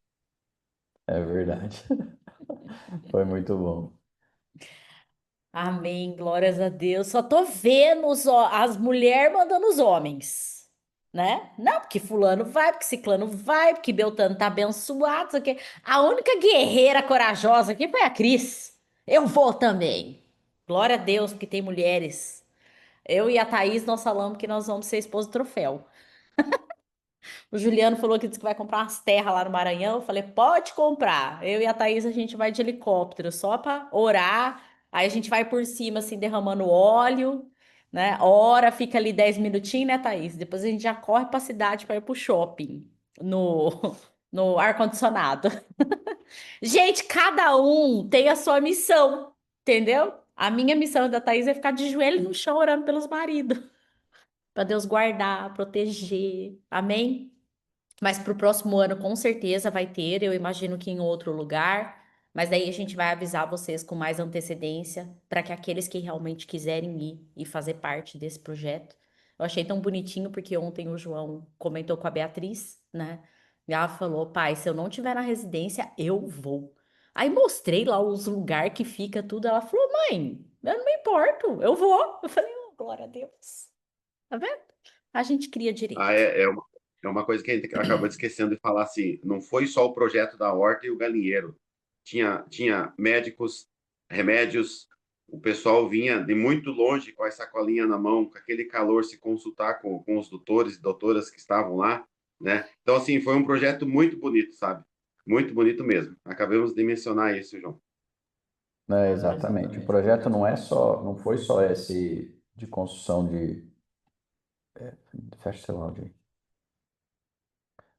É verdade. Foi muito bom. Amém, glórias a Deus. Só tô vendo as mulheres mandando os homens, né? Não, porque fulano vai, porque ciclano vai, porque Beltrano tá abençoado, isso aqui. A única guerreira corajosa aqui foi a Cris. Eu vou também. Glória a Deus, porque tem mulheres. Eu e a Thaís, nós falamos que nós vamos ser esposa do troféu. O Juliano falou que disse que vai comprar umas terras lá no Maranhão. Eu falei, pode comprar. Eu e a Thaís, a gente vai de helicóptero só para orar. Aí a gente vai por cima, assim, derramando óleo, né? Ora, fica ali 10 minutinhos, né, Thaís? Depois a gente já corre para a cidade para ir pro shopping, no, no ar-condicionado. Gente, cada um tem a sua missão, entendeu? A minha missão da Thaís é ficar de joelho no chão orando pelos maridos, para Deus guardar, proteger. Amém? Mas para o próximo ano, com certeza vai ter, eu imagino que em outro lugar. Mas daí a gente vai avisar vocês com mais antecedência, para que aqueles que realmente quiserem ir e fazer parte desse projeto Eu achei tão bonitinho porque ontem o João comentou com a Beatriz, né? E ela falou, pai, se eu não tiver na residência, eu vou. Aí mostrei lá os lugares que fica tudo. Ela falou, mãe, eu não me importo, eu vou. Eu falei, oh, glória a Deus. Tá vendo? A gente cria Ah, direito. é uma coisa que a gente acabou esquecendo de falar assim, não foi só o projeto da horta e o galinheiro. Tinha médicos, remédios, o pessoal vinha de muito longe com a sacolinha na mão, com aquele calor, se consultar com os doutores e doutoras que estavam lá, né? Então, assim, foi um projeto muito bonito, sabe? Muito bonito mesmo. Acabamos de mencionar isso, João. É, exatamente. O projeto não foi só esse de construção de. Fecha seu áudio aí.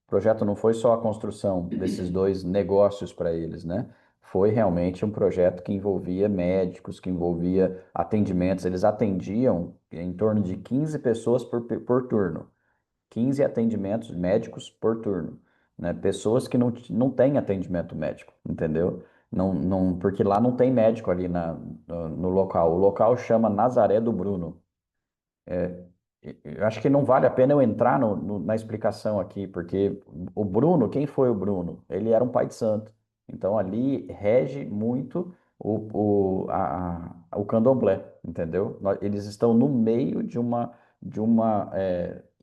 O projeto não foi só a construção desses dois negócios para eles, né? Foi realmente um projeto que envolvia médicos, que envolvia atendimentos. Eles atendiam em torno de 15 pessoas por turno. 15 atendimentos médicos por turno, né? Pessoas que não têm atendimento médico, entendeu? Porque lá não tem médico ali no local. O local chama Nazaré do Bruno. Eu acho que não vale a pena eu entrar na explicação aqui, porque o Bruno, quem foi o Bruno? Ele era um pai de santo. Então ali rege muito o candomblé, entendeu? Eles estão no meio de uma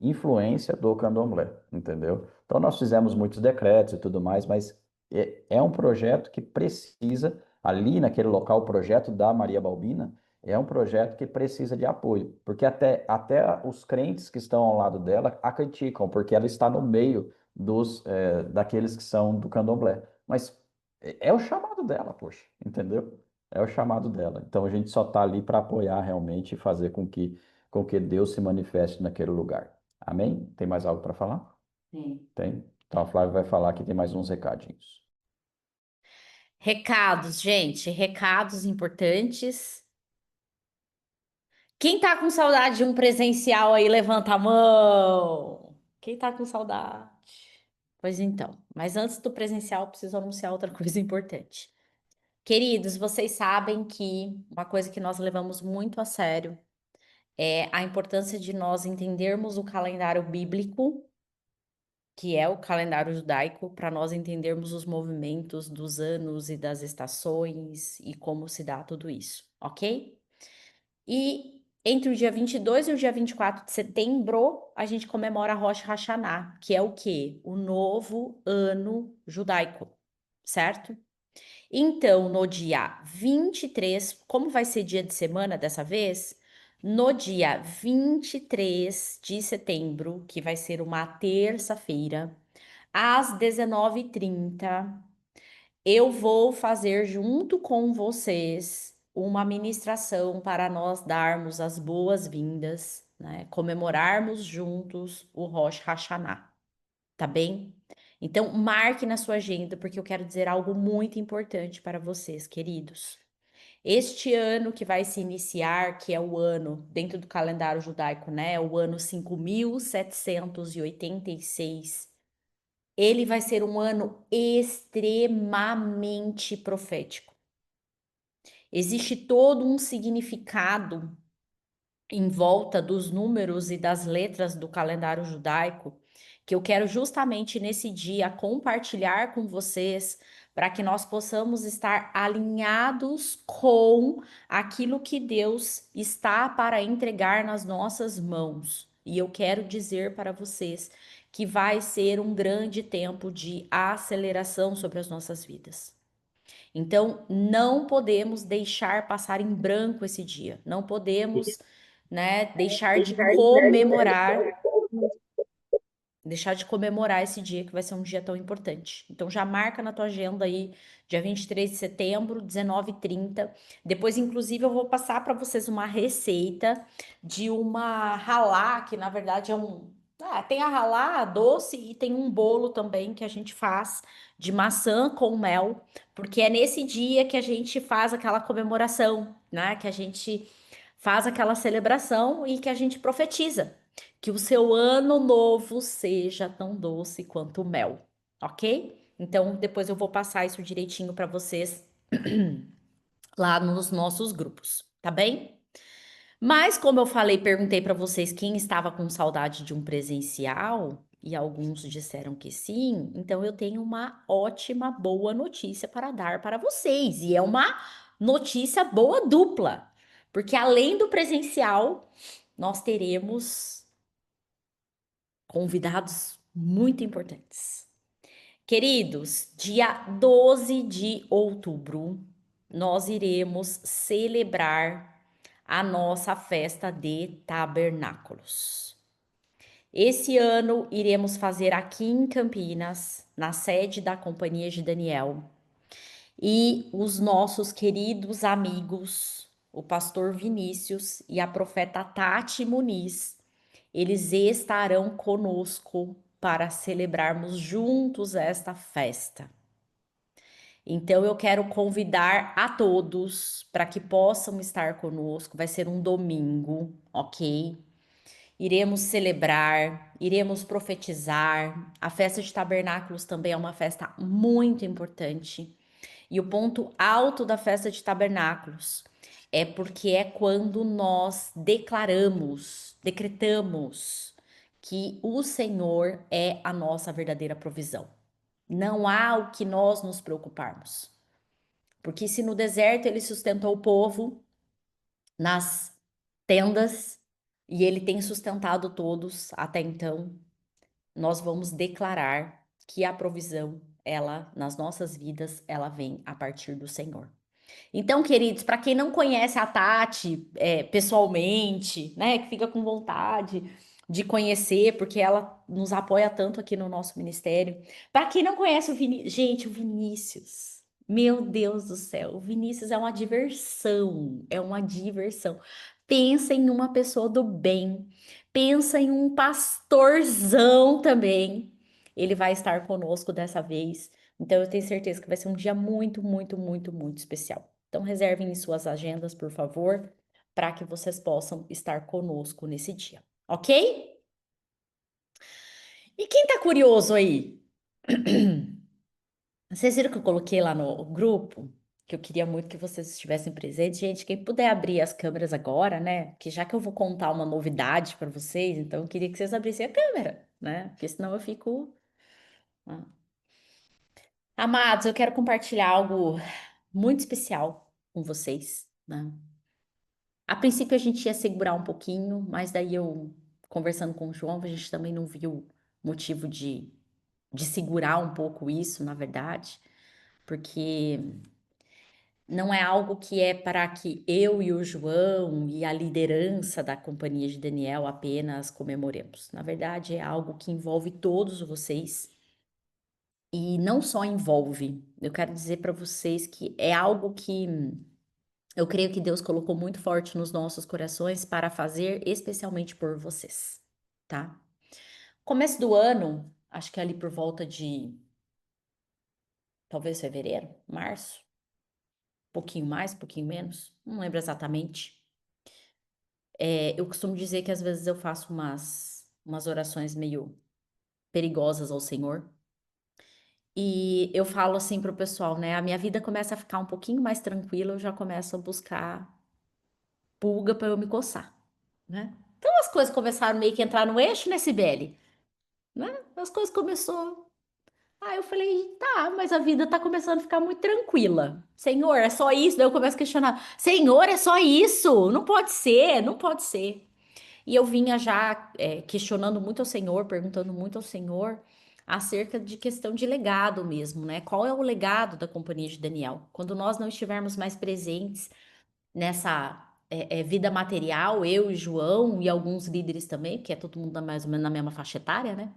influência do candomblé, entendeu? Então nós fizemos muitos decretos e tudo mais, mas é um projeto que precisa, ali naquele local, o projeto da Maria Balbina, é um projeto que precisa de apoio, porque até os crentes que estão ao lado dela a criticam, porque ela está no meio daqueles que são do candomblé. Mas é o chamado dela, poxa, entendeu? É o chamado dela. Então a gente só está ali para apoiar realmente e fazer com que Deus se manifeste naquele lugar. Amém? Tem mais algo para falar? Sim. Tem? Então a Flávia vai falar que tem mais uns recadinhos. Recados, gente, recados importantes. Quem tá com saudade de um presencial aí, levanta a mão. Quem tá com saudade? Pois então, mas antes do presencial, preciso anunciar outra coisa importante. Queridos, vocês sabem que uma coisa que nós levamos muito a sério é a importância de nós entendermos o calendário bíblico, que é o calendário judaico, para nós entendermos os movimentos dos anos e das estações e como se dá tudo isso, ok? E entre o dia 22 e o dia 24 de setembro, a gente comemora Rosh Hashanah, que é o quê? O novo ano judaico, certo? Então, no dia 23, como vai ser dia de semana dessa vez? No dia 23 de setembro, que vai ser uma terça-feira, às 19h30, eu vou fazer junto com vocês uma ministração para nós darmos as boas-vindas, né? Comemorarmos juntos o Rosh Hashanah, tá bem? Então, marque na sua agenda, porque eu quero dizer algo muito importante para vocês, queridos. Este ano que vai se iniciar, que é o ano dentro do calendário judaico, né? O ano 5786. Ele vai ser um ano extremamente profético. Existe todo um significado em volta dos números e das letras do calendário judaico, que eu quero justamente nesse dia compartilhar com vocês, para que nós possamos estar alinhados com aquilo que Deus está para entregar nas nossas mãos. E eu quero dizer para vocês que vai ser um grande tempo de aceleração sobre as nossas vidas. Então, não podemos deixar passar em branco esse dia. Não podemos, né, deixar de comemorar esse dia que vai ser um dia tão importante. Então já marca na tua agenda aí, dia 23 de setembro, 19h30. Depois, inclusive, eu vou passar para vocês uma receita de uma ralá, que na verdade é tem a ralá doce e tem um bolo também que a gente faz de maçã com mel, porque é nesse dia que a gente faz aquela comemoração, né? Que a gente faz aquela celebração e que a gente profetiza que o seu ano novo seja tão doce quanto o mel, ok? Então, depois eu vou passar isso direitinho para vocês lá nos nossos grupos, tá bem? Mas, como eu falei, perguntei para vocês quem estava com saudade de um presencial, e alguns disseram que sim, então eu tenho uma ótima, boa notícia para dar para vocês. E é uma notícia boa dupla, porque além do presencial, nós teremos convidados muito importantes. Queridos, dia 12 de outubro, nós iremos celebrar a nossa festa de tabernáculos. Esse ano iremos fazer aqui em Campinas, na sede da Companhia de Daniel. E os nossos queridos amigos, o pastor Vinícius e a profeta Tati Muniz, eles estarão conosco para celebrarmos juntos esta festa. Então eu quero convidar a todos para que possam estar conosco. Vai ser um domingo, ok? Iremos celebrar, iremos profetizar. A festa de tabernáculos também é uma festa muito importante. E o ponto alto da festa de tabernáculos é porque é quando nós decretamos que o Senhor é a nossa verdadeira provisão. Não há o que nós nos preocuparmos. Porque se no deserto ele sustentou o povo nas tendas e ele tem sustentado todos até então, nós vamos declarar que a provisão, ela, nas nossas vidas, ela vem a partir do Senhor. Então, queridos, para quem não conhece a Tati pessoalmente, né, que fica com vontade de conhecer, porque ela nos apoia tanto aqui no nosso ministério. Para quem não conhece o Vinícius, gente, o Vinícius, meu Deus do céu, o Vinícius é uma diversão, é uma diversão. Pensa em uma pessoa do bem, pensa em um pastorzão também. Ele vai estar conosco dessa vez. Então, eu tenho certeza que vai ser um dia muito, muito, muito, muito especial. Então, reservem em suas agendas, por favor, para que vocês possam estar conosco nesse dia, ok? E quem tá curioso aí? Vocês viram que eu coloquei lá no grupo? Que eu queria muito que vocês estivessem presentes. Gente, quem puder abrir as câmeras agora, né? Que já que eu vou contar uma novidade para vocês, então eu queria que vocês abrissem a câmera, né? Porque senão eu fico. Ah. Amados, eu quero compartilhar algo muito especial com vocês, né? A princípio a gente ia segurar um pouquinho, mas daí eu, conversando com o João, a gente também não viu motivo de segurar um pouco isso, na verdade, porque não é algo que é para que eu e o João e a liderança da Companhia de Daniel apenas comemoremos. Na verdade, é algo que envolve todos vocês. E não só envolve, eu quero dizer para vocês que é algo que eu creio que Deus colocou muito forte nos nossos corações para fazer especialmente por vocês, tá? Começo do ano, acho que é ali por volta de talvez fevereiro, março, pouquinho mais, pouquinho menos, não lembro exatamente. Eu costumo dizer que às vezes eu faço umas orações meio perigosas ao Senhor. E eu falo assim pro pessoal, né? A minha vida começa a ficar um pouquinho mais tranquila, eu já começo a buscar pulga para eu me coçar, né? Então as coisas começaram meio que a entrar no eixo, né, Sibeli? Né? As coisas começou. Aí eu falei, tá, mas a vida tá começando a ficar muito tranquila. Senhor, é só isso? Daí eu começo a questionar, Senhor, é só isso? Não pode ser, não pode ser. E eu vinha já questionando muito ao Senhor, perguntando muito ao Senhor acerca de questão de legado mesmo, né? Qual é o legado da Companhia de Daniel? Quando nós não estivermos mais presentes nessa vida material, eu e João e alguns líderes também, que é todo mundo mais ou menos na mesma faixa etária, né?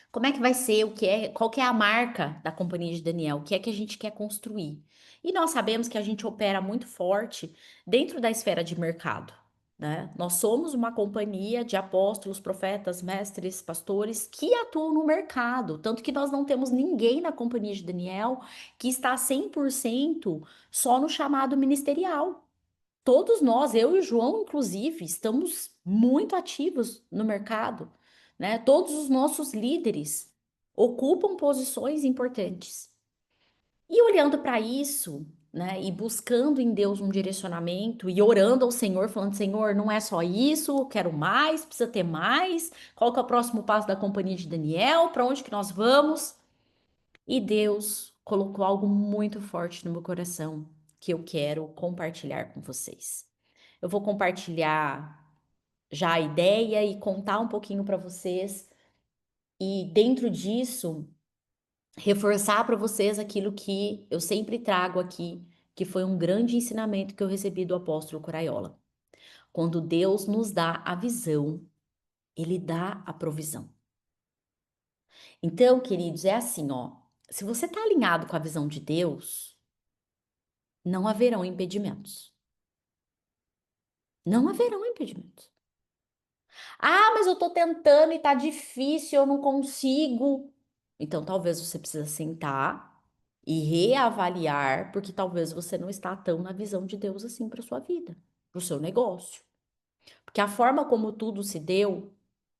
Como é que vai ser, qual que é a marca da Companhia de Daniel? O que é que a gente quer construir? E nós sabemos que a gente opera muito forte dentro da esfera de mercado, né? Nós somos uma companhia de apóstolos, profetas, mestres, pastores que atuam no mercado, tanto que nós não temos ninguém na Companhia de Daniel que está 100% só no chamado ministerial. Todos nós, eu e o João, inclusive, estamos muito ativos no mercado, né? Todos os nossos líderes ocupam posições importantes. E olhando para isso, né? E buscando em Deus um direcionamento e orando ao Senhor, falando: Senhor, não é só isso, eu quero mais, precisa ter mais. Qual que é o próximo passo da Companhia de Daniel? Para onde que nós vamos? E Deus colocou algo muito forte no meu coração que eu quero compartilhar com vocês. Eu vou compartilhar já a ideia e contar um pouquinho para vocês, e dentro disso, reforçar para vocês aquilo que eu sempre trago aqui, que foi um grande ensinamento que eu recebi do apóstolo Coraiola. Quando Deus nos dá a visão, ele dá a provisão. Então, queridos, é assim, ó. Se você está alinhado com a visão de Deus, não haverão impedimentos. Não haverão impedimentos. Ah, mas eu tô tentando e tá difícil, eu não consigo. Então, talvez você precisa sentar e reavaliar, porque talvez você não está tão na visão de Deus assim para sua vida, para o seu negócio. Porque a forma como tudo se deu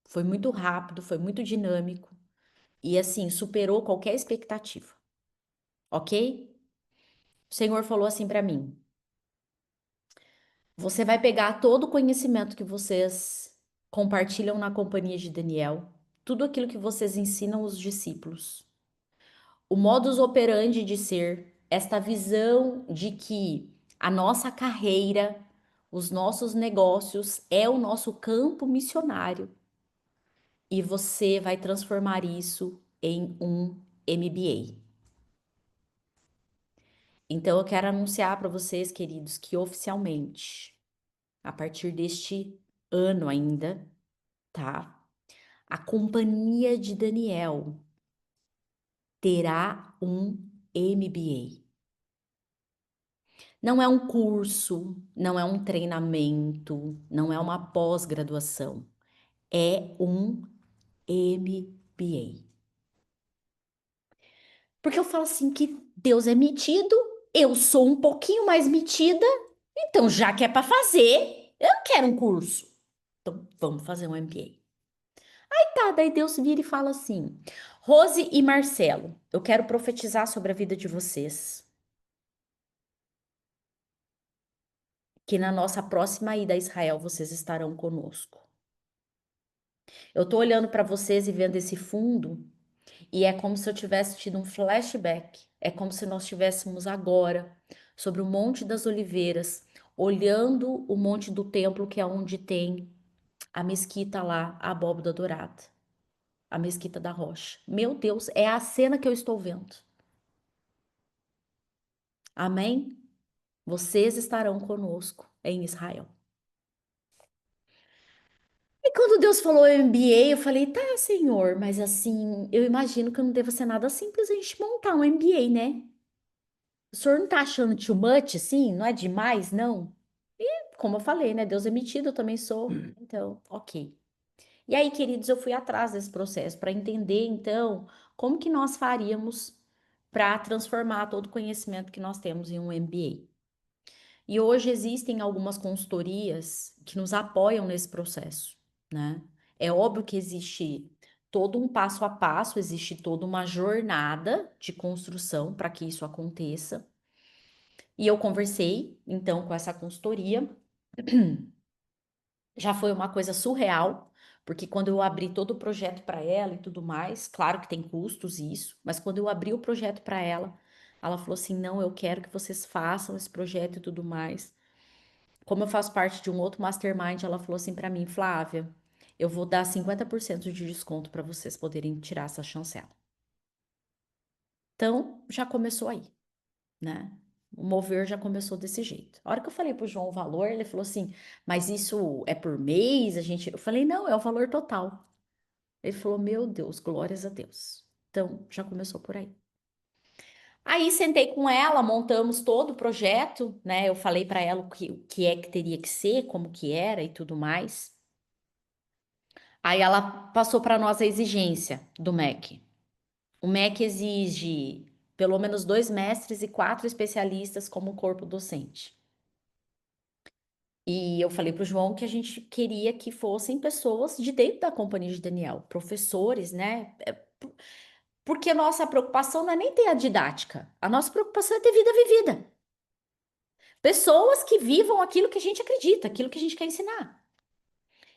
foi muito rápido, foi muito dinâmico e assim, superou qualquer expectativa. OK? O Senhor falou assim para mim: você vai pegar todo o conhecimento que vocês compartilham na companhia de Daniel, tudo aquilo que vocês ensinam os discípulos, o modus operandi de ser, esta visão de que a nossa carreira, os nossos negócios é o nosso campo missionário, e você vai transformar isso em um MBA. Então eu quero anunciar para vocês, queridos, que oficialmente, a partir deste ano ainda, tá? A companhia de Daniel terá um MBA. Não é um curso, não é um treinamento, não é uma pós-graduação. É um MBA. Porque eu falo assim que Deus é metido, eu sou um pouquinho mais metida, então já que é para fazer, eu quero um curso. Então vamos fazer um MBA. Tá, daí Deus vira e fala assim: Rose e Marcelo, eu quero profetizar sobre a vida de vocês, que na nossa próxima ida a Israel vocês estarão conosco. Eu tô olhando para vocês e vendo esse fundo, e é como se eu tivesse tido um flashback. É como se nós estivéssemos agora sobre o Monte das Oliveiras, olhando o Monte do Templo, que é onde tem a mesquita lá, a abóbada dourada, a mesquita da rocha. Meu Deus, é a cena que eu estou vendo. Amém? Vocês estarão conosco em Israel. E quando Deus falou MBA, eu falei: tá, Senhor, mas assim, eu imagino que não deva ser nada simples a gente montar um MBA, né? O senhor não tá achando too much, assim? Não é demais, não? E, como eu falei, né? Deus é metido, eu também sou. Então, ok. E aí, queridos, eu fui atrás desse processo para entender, então, como que nós faríamos para transformar todo o conhecimento que nós temos em um MBA. E hoje existem algumas consultorias que nos apoiam nesse processo, né? É óbvio que existe todo um passo a passo, existe toda uma jornada de construção para que isso aconteça. E eu conversei, então, com essa consultoria. Já foi uma coisa surreal, porque quando eu abri todo o projeto para ela e tudo mais, claro que tem custos isso, mas quando eu abri o projeto para ela falou assim: não, eu quero que vocês façam esse projeto e tudo mais. Como eu faço parte de um outro mastermind, ela falou assim para mim: Flávia, eu vou dar 50% de desconto para vocês poderem tirar essa chancela. Então, já começou aí, né? O mover já começou desse jeito. A hora que eu falei pro João o valor, ele falou assim: mas isso é por mês? Eu falei: não, é o valor total. Ele falou: meu Deus, glórias a Deus. Então, já começou por aí. Aí sentei com ela, montamos todo o projeto, né? Eu falei para ela o que é que teria que ser, como que era e tudo mais. Aí ela passou para nós a exigência do MEC. O MEC exige pelo menos 2 mestres e 4 especialistas como corpo docente. E eu falei para o João que a gente queria que fossem pessoas de dentro da companhia de Daniel, professores, né? Porque a nossa preocupação não é nem ter a didática, a nossa preocupação é ter vida vivida. Pessoas que vivam aquilo que a gente acredita, aquilo que a gente quer ensinar.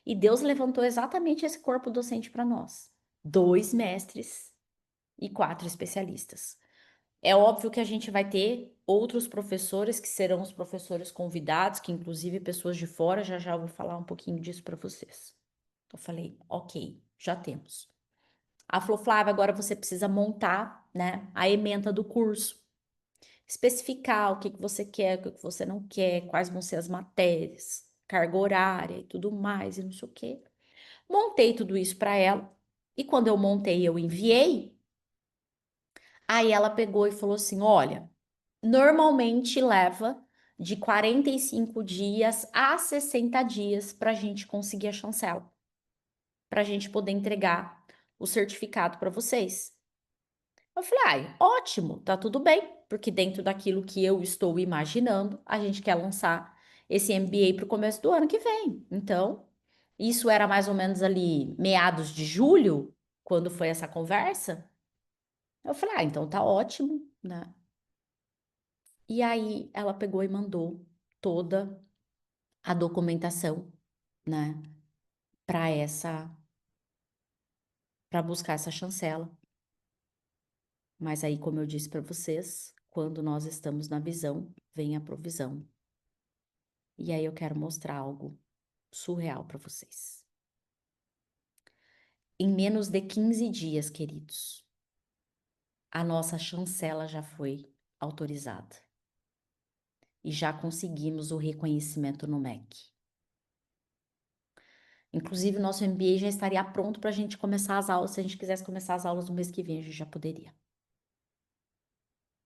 E Deus levantou exatamente esse corpo docente para nós. 2 mestres e 4 especialistas. É óbvio que a gente vai ter outros professores que serão os professores convidados, que inclusive pessoas de fora, já já eu vou falar um pouquinho disso para vocês. Eu falei, ok, já temos. Ela falou, Flávia, agora você precisa montar, né, a ementa do curso. Especificar o que você quer, o que você não quer, quais vão ser as matérias, carga horária e tudo mais, e não sei o quê. Montei tudo isso para ela. E quando eu montei, eu enviei. Aí ela pegou e falou assim: olha, normalmente leva de 45 dias a 60 dias para a gente conseguir a chancela, para a gente poder entregar o certificado para vocês. Eu falei, ai, ótimo, tá tudo bem, porque dentro daquilo que eu estou imaginando, a gente quer lançar esse MBA para o começo do ano que vem. Então, isso era mais ou menos ali meados de julho, quando foi essa conversa. Eu falei, ah, então tá ótimo, né? E aí ela pegou e mandou toda a documentação, né, para buscar essa chancela. Mas aí, como eu disse para vocês, quando nós estamos na visão, vem a provisão. E aí eu quero mostrar algo surreal para vocês. Em menos de 15 dias, queridos, a nossa chancela já foi autorizada. E já conseguimos o reconhecimento no MEC. Inclusive, o nosso MBA já estaria pronto para a gente começar as aulas. Se a gente quisesse começar as aulas no mês que vem, a gente já poderia.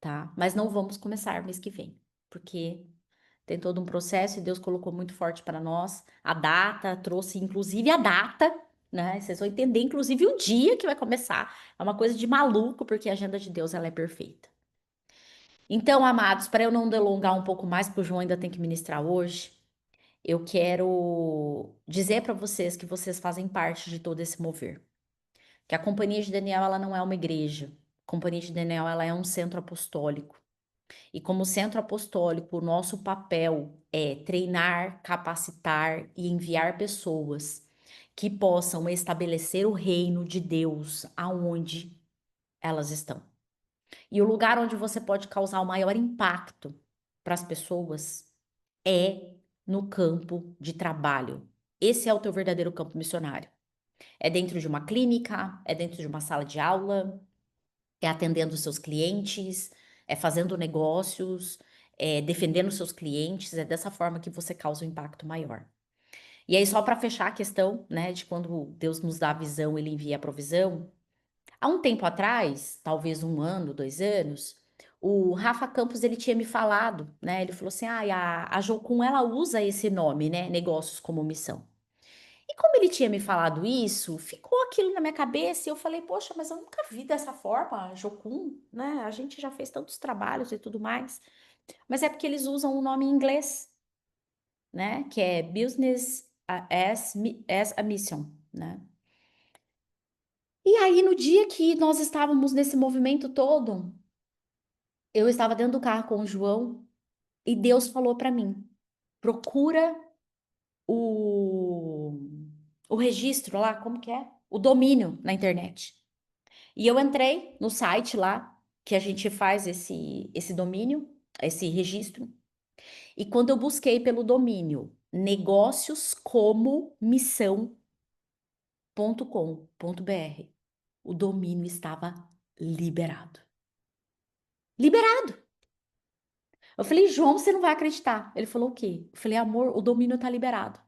Tá? Mas não vamos começar mês que vem, porque tem todo um processo e Deus colocou muito forte para nós. A data, trouxe inclusive a data, né? Vocês vão entender, inclusive, o dia que vai começar. É uma coisa de maluco, porque a agenda de Deus, ela é perfeita. Então, amados, para eu não delongar um pouco mais, porque o João ainda tem que ministrar hoje, eu quero dizer para vocês que vocês fazem parte de todo esse mover. Que a Companhia de Daniel, ela não é uma igreja. A Companhia de Daniel, ela é um centro apostólico. E como centro apostólico, o nosso papel é treinar, capacitar e enviar pessoas que possam estabelecer o reino de Deus aonde elas estão. E o lugar onde você pode causar o maior impacto para as pessoas é no campo de trabalho. Esse é o teu verdadeiro campo missionário. É dentro de uma clínica, é dentro de uma sala de aula, é atendendo os seus clientes, é fazendo negócios, é defendendo os seus clientes, é dessa forma que você causa um impacto maior. E aí, só para fechar a questão, né, de quando Deus nos dá a visão, ele envia a provisão. Há um tempo atrás, talvez 1 ano, 2 anos, o Rafa Campos, ele tinha me falado, né, ele falou assim, ah, a Jocum, ela usa esse nome, né, negócios como missão. E como ele tinha me falado isso, ficou aquilo na minha cabeça e eu falei, poxa, mas eu nunca vi dessa forma, Jocum, né? A gente já fez tantos trabalhos e tudo mais. Mas é porque eles usam o nome em inglês, né? Que é Business as a Mission, né? E aí, no dia que nós estávamos nesse movimento todo, eu estava dentro do carro com o João e Deus falou para mim, procura o, o registro lá, como que é? O domínio na internet. E eu entrei no site lá, que a gente faz esse domínio, esse registro. E quando eu busquei pelo domínio negócioscomomissão.com.br, o domínio estava liberado. Liberado! Eu falei, João, você não vai acreditar. Ele falou o quê? Eu falei, amor, o domínio está liberado.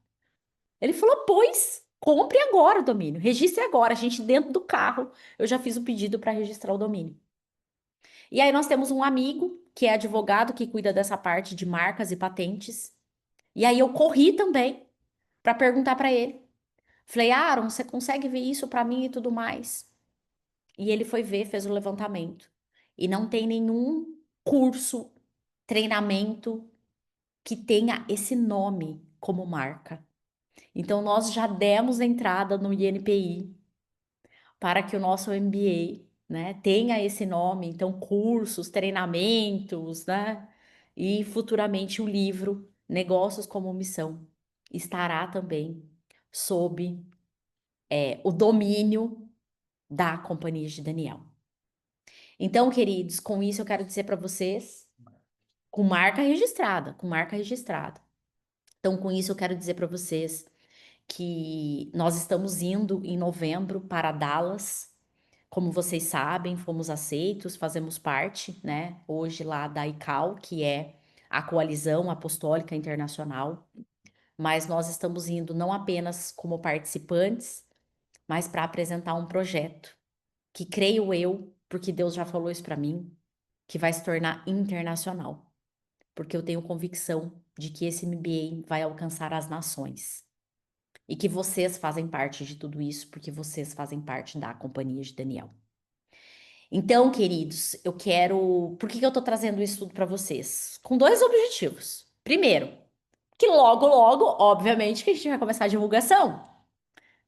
Ele falou, pois, compre agora o domínio, registre agora. A gente dentro do carro, eu já fiz o pedido para registrar o domínio. E aí nós temos um amigo que é advogado que cuida dessa parte de marcas e patentes. E aí eu corri também para perguntar para ele. Falei, Aaron, você consegue ver isso para mim e tudo mais? E ele foi ver, fez o levantamento. E não tem nenhum curso, treinamento que tenha esse nome como marca. Então nós já demos entrada no INPI para que o nosso MBA, né, tenha esse nome, então cursos, treinamentos, né? E futuramente o livro Negócios como Missão estará também sob o domínio da Companhia de Daniel. Então, queridos, com isso eu quero dizer para vocês, com marca registrada, com marca registrada. Então, com isso eu quero dizer para vocês que nós estamos indo em novembro para Dallas. Como vocês sabem, fomos aceitos, fazemos parte, né, hoje lá da ICAL, que é a Coalizão Apostólica Internacional, mas nós estamos indo não apenas como participantes, mas para apresentar um projeto que creio eu, porque Deus já falou isso para mim, que vai se tornar internacional, porque eu tenho convicção de que esse MBA vai alcançar as nações. E que vocês fazem parte de tudo isso, porque vocês fazem parte da Companhia de Daniel. Então, queridos, eu quero. Por que eu tô trazendo isso tudo para vocês? Com dois objetivos. Primeiro, que logo, logo, obviamente, que a gente vai começar a divulgação.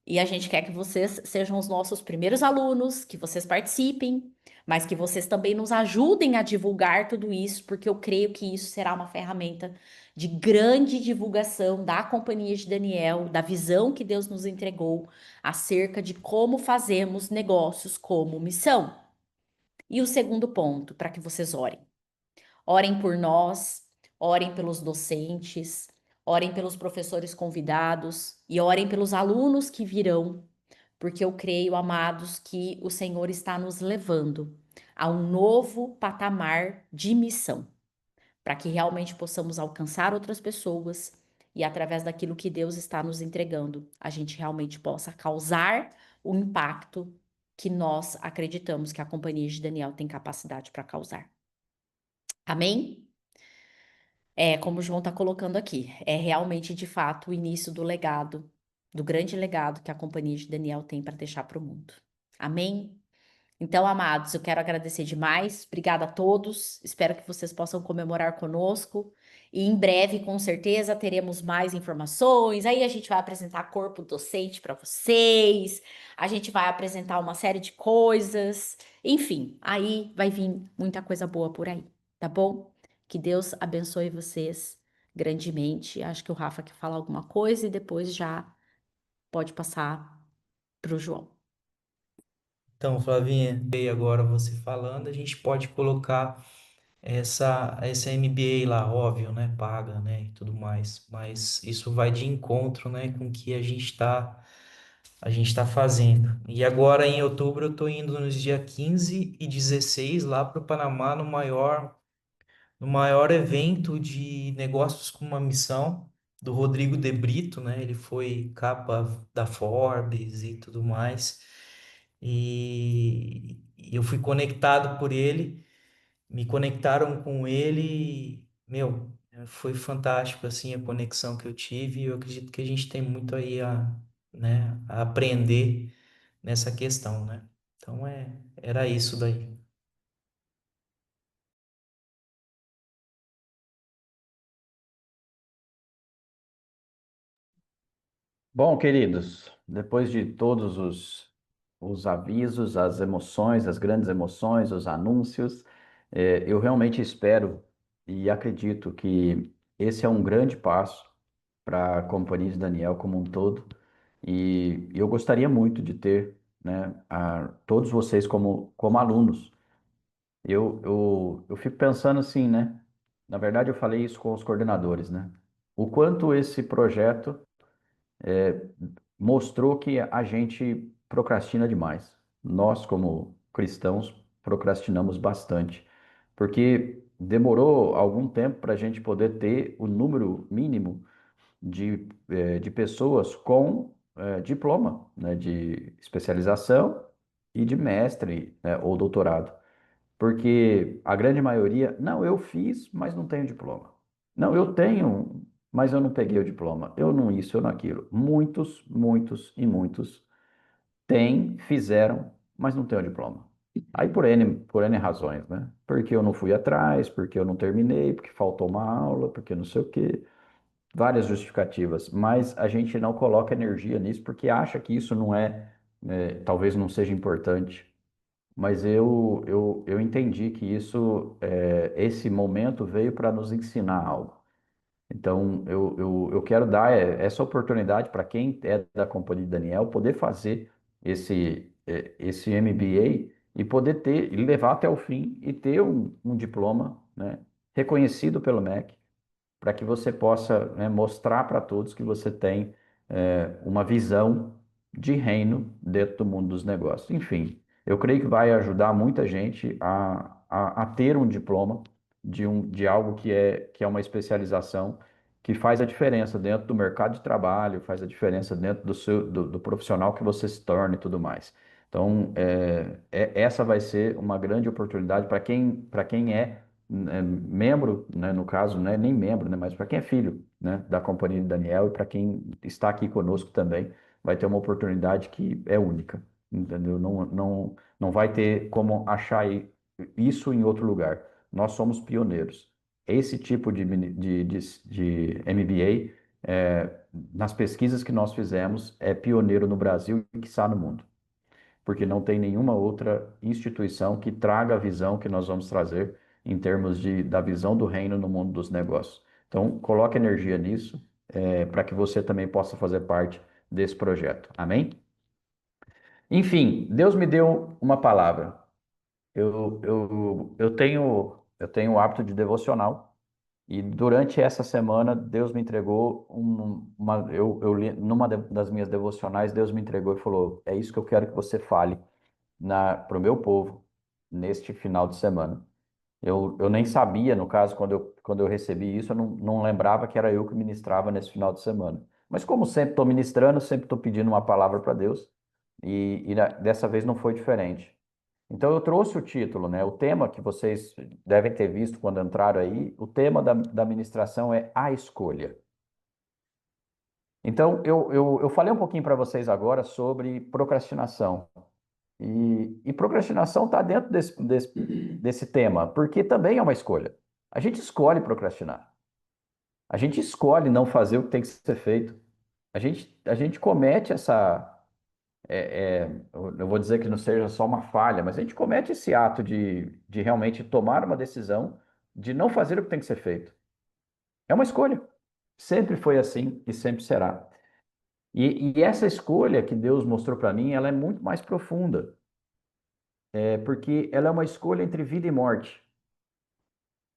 E a gente quer que vocês sejam os nossos primeiros alunos, que vocês participem, mas que vocês também nos ajudem a divulgar tudo isso, porque eu creio que isso será uma ferramenta de grande divulgação da Companhia de Daniel, da visão que Deus nos entregou acerca de como fazemos negócios como missão. E o segundo ponto, para que vocês orem. Orem por nós, orem pelos docentes, orem pelos professores convidados e orem pelos alunos que virão, porque eu creio, amados, que o Senhor está nos levando a um novo patamar de missão, para que realmente possamos alcançar outras pessoas e, através daquilo que Deus está nos entregando, a gente realmente possa causar o impacto que nós acreditamos que a Companhia de Daniel tem capacidade para causar. Amém? Como o João está colocando aqui, é realmente, de fato, o início do legado, do grande legado que a Companhia de Daniel tem para deixar para o mundo. Amém? Então, amados, eu quero agradecer demais. Obrigada a todos. Espero que vocês possam comemorar conosco. E em breve, com certeza, teremos mais informações. Aí a gente vai apresentar corpo docente para vocês. A gente vai apresentar uma série de coisas. Enfim, aí vai vir muita coisa boa por aí, tá bom? Que Deus abençoe vocês grandemente. Acho que o Rafa quer falar alguma coisa e depois já pode passar para o João. Então, Flavinha, e agora você falando, a gente pode colocar essa MBA lá, óbvio, né? Paga, né? E tudo mais. Mas isso vai de encontro, né? Com o que a gente tá fazendo. E agora, em outubro, eu tô indo nos dias 15 e 16 lá para o Panamá, no maior evento de negócios com uma missão do Rodrigo De Brito, né? Ele foi capa da Forbes e tudo mais. E eu fui conectado por ele, me conectaram com ele, meu, foi fantástico assim a conexão que eu tive. E eu acredito que a gente tem muito aí né, a aprender nessa questão, né? Então era isso daí. Bom, queridos, depois de todos os avisos, as emoções, as grandes emoções, os anúncios, eu realmente espero e acredito que esse é um grande passo para a Companhia de Daniel como um todo. E eu gostaria muito de ter, né, todos vocês como alunos. Eu fico pensando assim, né? Na verdade, eu falei isso com os coordenadores, né? O quanto esse projeto mostrou que a gente procrastina demais. Nós, como cristãos, procrastinamos bastante, porque demorou algum tempo para a gente poder ter o número mínimo de pessoas com diploma, né, de especialização e de mestre, né, ou doutorado. Porque a grande maioria, não, eu fiz, mas não tenho diploma. Não, eu tenho, mas eu não peguei o diploma. Eu não isso, eu não aquilo. Muitos, muitos e muitos têm, fizeram, mas não têm o diploma. Aí por N razões, né? Porque eu não fui atrás, porque eu não terminei, porque faltou uma aula, porque não sei o quê. Várias justificativas, mas a gente não coloca energia nisso porque acha que isso não talvez não seja importante. mas eu entendi que esse momento veio para nos ensinar algo. Então, eu quero dar essa oportunidade para quem é da Companhia de Daniel poder fazer esse MBA e poder ter, e levar até o fim e ter um diploma, né, reconhecido pelo MEC, para que você possa, né, mostrar para todos que você tem uma visão de reino dentro do mundo dos negócios. Enfim, eu creio que vai ajudar muita gente a ter um diploma de algo que é uma especialização que faz a diferença dentro do mercado de trabalho, faz a diferença dentro do profissional que você se torna e tudo mais. Então, essa vai ser uma grande oportunidade para quem é membro, né, no caso, não é nem membro, né, mas para quem é filho, né, da Companhia de Daniel e para quem está aqui conosco também, vai ter uma oportunidade que é única, entendeu? Não vai ter como achar isso em outro lugar. Nós somos pioneiros. Esse tipo de MBA, nas pesquisas que nós fizemos, é pioneiro no Brasil e quiçá no mundo, porque não tem nenhuma outra instituição que traga a visão que nós vamos trazer em termos da visão do reino no mundo dos negócios. Então, coloque energia nisso, para que você também possa fazer parte desse projeto. Amém? Enfim, Deus me deu uma palavra. Eu tenho o hábito de devocional e durante essa semana Deus me entregou eu li numa das minhas devocionais, Deus me entregou e falou: é isso que eu quero que você fale para o meu povo neste final de semana. Eu nem sabia, no caso, quando eu recebi isso, eu não lembrava que era eu que ministrava nesse final de semana. Mas como sempre estou ministrando, sempre estou pedindo uma palavra para Deus, dessa vez não foi diferente. Então eu trouxe o título, né? O tema que vocês devem ter visto quando entraram aí, o tema da ministração é a escolha. Então eu falei um pouquinho para vocês agora sobre procrastinação. E procrastinação está dentro desse tema, porque também é uma escolha. A gente escolhe procrastinar. A gente escolhe não fazer o que tem que ser feito. A gente comete eu vou dizer que não seja só uma falha, mas a gente comete esse ato de realmente tomar uma decisão de não fazer o que tem que ser feito. É uma escolha. Sempre foi assim e sempre será. E essa escolha que Deus mostrou para mim, ela é muito mais profunda. Porque ela é uma escolha entre vida e morte.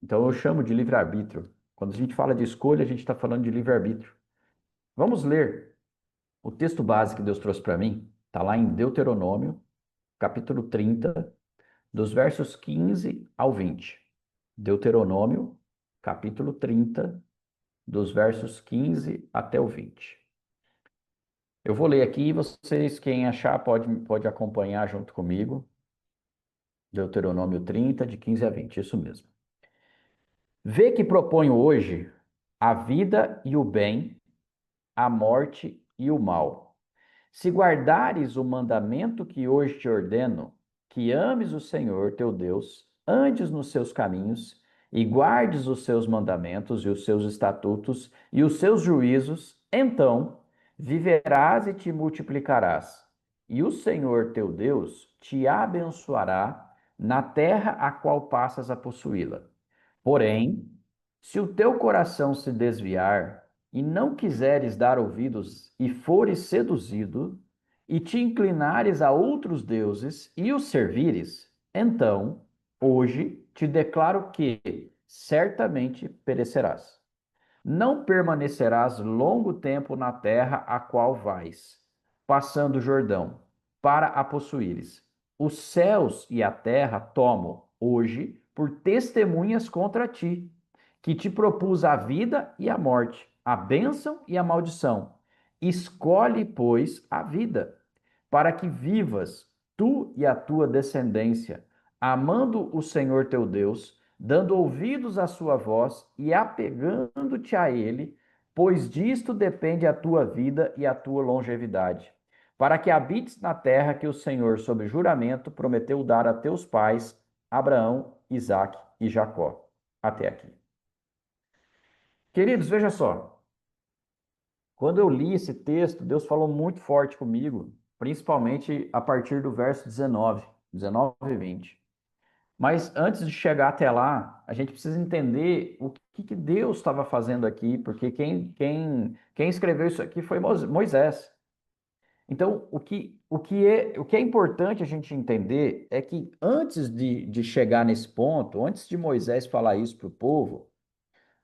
Então eu chamo de livre-arbítrio. Quando a gente fala de escolha, a gente está falando de livre-arbítrio. Vamos ler o texto base que Deus trouxe para mim. Está lá em Deuteronômio, capítulo 30, dos versos 15 ao 20. Deuteronômio, capítulo 30, dos versos 15 até o 20. Eu vou ler aqui e vocês, quem achar, pode acompanhar junto comigo. Deuteronômio 30, de 15 a 20, isso mesmo. Vê que proponho hoje a vida e o bem, a morte e o mal. Se guardares o mandamento que hoje te ordeno, que ames o Senhor teu Deus, andes nos seus caminhos e guardes os seus mandamentos e os seus estatutos e os seus juízos, então viverás e te multiplicarás. E o Senhor teu Deus te abençoará na terra a qual passas a possuí-la. Porém, se o teu coração se desviar e não quiseres dar ouvidos e fores seduzido, e te inclinares a outros deuses e os servires, então, hoje te declaro que certamente perecerás. Não permanecerás longo tempo na terra a qual vais, passando o Jordão, para a possuíres. Os céus e a terra tomo hoje por testemunhas contra ti, que te propus a vida e a morte, a bênção e a maldição. Escolhe, pois, a vida, para que vivas tu e a tua descendência, amando o Senhor teu Deus, dando ouvidos à sua voz e apegando-te a ele, pois disto depende a tua vida e a tua longevidade, para que habites na terra que o Senhor, sob juramento, prometeu dar a teus pais, Abraão, Isaque e Jacó. Até aqui. Queridos, veja só. Quando eu li esse texto, Deus falou muito forte comigo, principalmente a partir do verso 19. 19:20. Mas antes de chegar até lá, a gente precisa entender o que Deus estava fazendo aqui, porque quem escreveu isso aqui foi Moisés. Então, o que é importante a gente entender é que antes de chegar nesse ponto, antes de Moisés falar isso para o povo,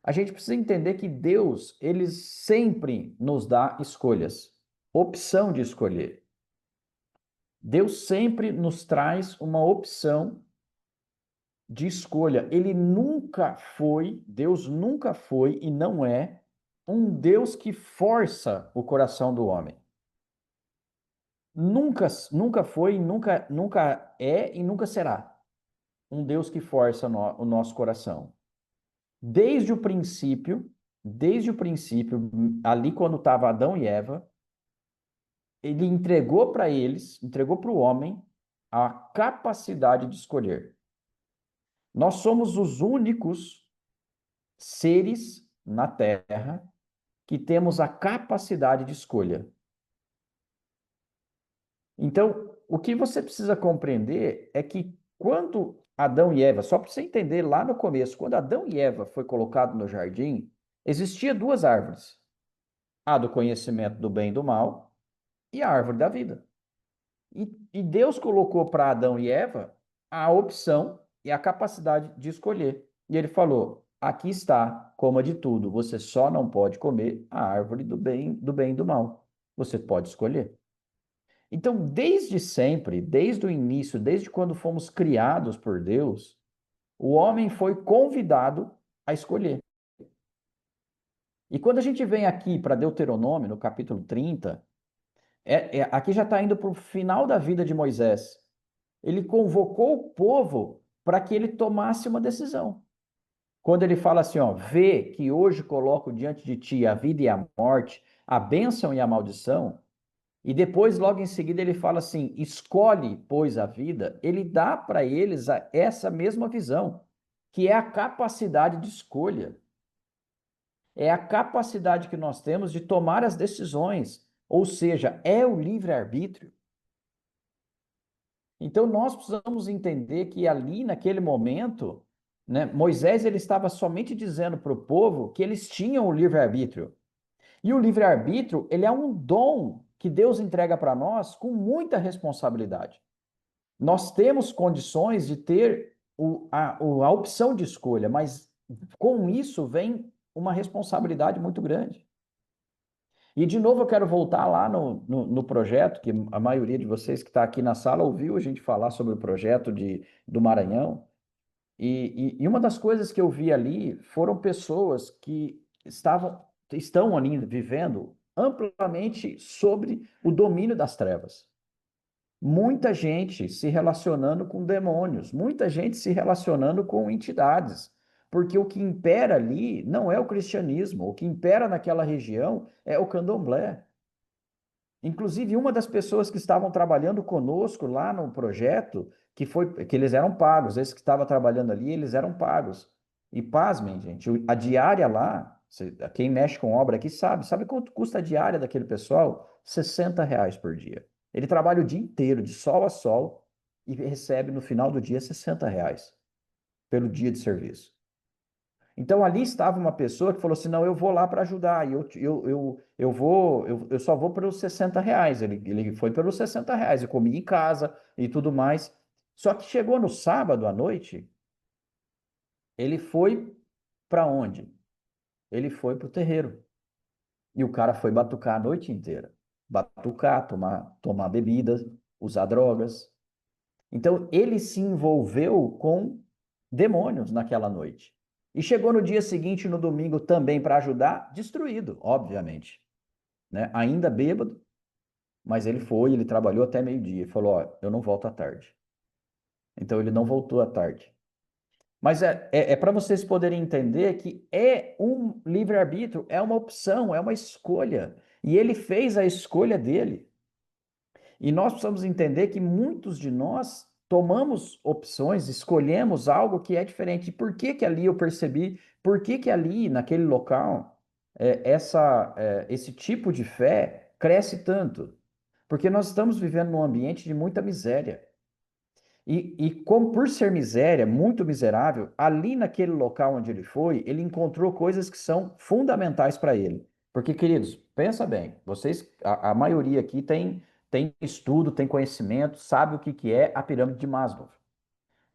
a gente precisa entender que Deus, ele sempre nos dá escolhas, opção de escolher. Deus sempre nos traz uma opção de escolha. Deus nunca foi e não é um Deus que força o coração do homem. Nunca foi, nunca é e nunca será um Deus que força o nosso coração. Desde o princípio, ali quando estava Adão e Eva, ele entregou para o homem, a capacidade de escolher. Nós somos os únicos seres na Terra que temos a capacidade de escolha. Então, o que você precisa compreender é que quando Adão e Eva, só para você entender lá no começo, quando Adão e Eva foi colocado no jardim, existia duas árvores: a do conhecimento do bem e do mal e a árvore da vida. E Deus colocou para Adão e Eva a opção e a capacidade de escolher. E ele falou: aqui está, coma de tudo, você só não pode comer a árvore do bem e do mal. Você pode escolher. Então, desde sempre, desde o início, desde quando fomos criados por Deus, o homem foi convidado a escolher. E quando a gente vem aqui para Deuteronômio, no capítulo 30, aqui já está indo para o final da vida de Moisés. Ele convocou o povo para que ele tomasse uma decisão. Quando ele fala assim, ó, vê que hoje coloco diante de ti a vida e a morte, a bênção e a maldição, e depois, logo em seguida, ele fala assim, escolhe, pois, a vida, ele dá para eles essa mesma visão, que é a capacidade de escolha. É a capacidade que nós temos de tomar as decisões, ou seja, é o livre-arbítrio. Então, nós precisamos entender que ali, naquele momento, né, Moisés ele estava somente dizendo para o povo que eles tinham o livre-arbítrio. E o livre-arbítrio, ele é um dom que Deus entrega para nós com muita responsabilidade. Nós temos condições de ter a opção de escolha, mas com isso vem uma responsabilidade muito grande. E, de novo, eu quero voltar lá no projeto, que a maioria de vocês que está aqui na sala ouviu a gente falar sobre o projeto do Maranhão. E uma das coisas que eu vi ali foram pessoas que estão ali vivendo amplamente sobre o domínio das trevas. Muita gente se relacionando com demônios, muita gente se relacionando com entidades, porque o que impera ali não é o cristianismo, o que impera naquela região é o candomblé. Inclusive, uma das pessoas que estavam trabalhando conosco lá no projeto, que eles eram pagos, esses que estavam trabalhando ali, eles eram pagos. E pasmem, gente, a diária lá, quem mexe com obra aqui sabe quanto custa a diária daquele pessoal? R$ 60 por dia. Ele trabalha o dia inteiro, de sol a sol, e recebe no final do dia R$ 60 pelo dia de serviço. Então ali estava uma pessoa que falou assim: não, eu vou lá para ajudar, e eu só vou pelos R$ 60. Ele foi pelos R$ 60, eu comi em casa e tudo mais. Só que chegou no sábado à noite, ele foi para onde? Ele foi para o terreiro. E o cara foi batucar a noite inteira. Batucar, tomar bebidas, usar drogas. Então ele se envolveu com demônios naquela noite. E chegou no dia seguinte, no domingo, também para ajudar, destruído, obviamente. Né? Ainda bêbado, mas ele trabalhou até meio-dia e falou: ó, eu não volto à tarde. Então ele não voltou à tarde. Mas é para vocês poderem entender que é um livre-arbítrio, é uma opção, é uma escolha. E ele fez a escolha dele. E nós precisamos entender que muitos de nós tomamos opções, escolhemos algo que é diferente. E por que que ali eu percebi, por que que ali, naquele local, esse tipo de fé cresce tanto? Porque nós estamos vivendo num ambiente de muita miséria. E como por ser miséria, muito miserável, ali naquele local onde ele foi, ele encontrou coisas que são fundamentais para ele. Porque, queridos, pensa bem, vocês, a maioria aqui tem estudo, tem conhecimento, sabe o que que é a pirâmide de Maslow.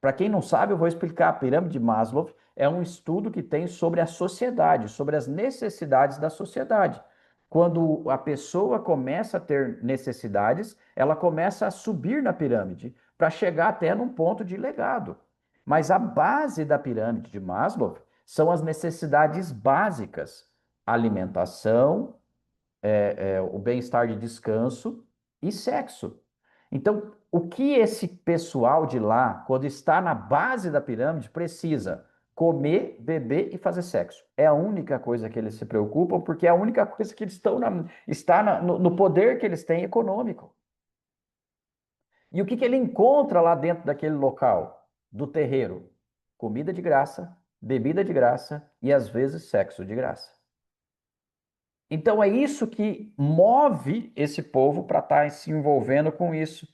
Para quem não sabe, eu vou explicar. A pirâmide de Maslow é um estudo que tem sobre a sociedade, sobre as necessidades da sociedade. Quando a pessoa começa a ter necessidades, ela começa a subir na pirâmide para chegar até num ponto de legado. Mas a base da pirâmide de Maslow são as necessidades básicas: alimentação, o bem-estar de descanso e sexo. Então, o que esse pessoal de lá, quando está na base da pirâmide, precisa? Comer, beber e fazer sexo. É a única coisa que eles se preocupam, porque é a única coisa que eles no poder que eles têm econômico. E o que que ele encontra lá dentro daquele local, do terreiro? Comida de graça, bebida de graça e às vezes sexo de graça. Então é isso que move esse povo para estar se envolvendo com isso.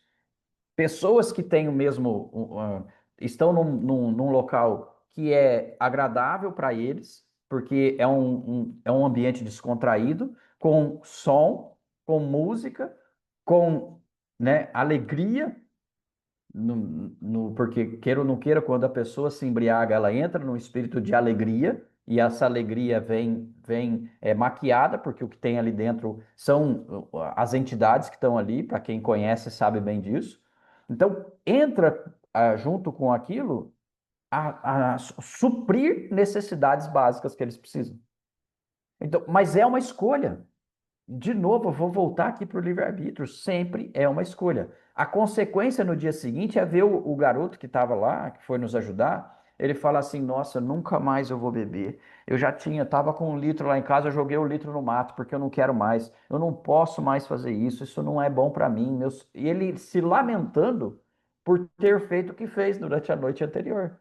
Pessoas que têm o mesmo, estão num local que é agradável para eles, porque é um ambiente descontraído, com som, com música, com, né, alegria, porque queira ou não queira, quando a pessoa se embriaga, ela entra num espírito de alegria, e essa alegria vem maquiada, porque o que tem ali dentro são as entidades que estão ali, para quem conhece sabe bem disso. Então, entra junto com aquilo a suprir necessidades básicas que eles precisam. Então, mas é uma escolha. De novo, eu vou voltar aqui para o livre-arbítrio. Sempre é uma escolha. A consequência no dia seguinte é ver o garoto que estava lá, que foi nos ajudar. Ele fala assim: Nossa, nunca mais eu vou beber. Eu já estava com 1 litro lá em casa, eu joguei o litro no mato porque eu não quero mais. Eu não posso mais fazer isso. Isso não é bom para mim. E ele se lamentando por ter feito o que fez durante a noite anterior.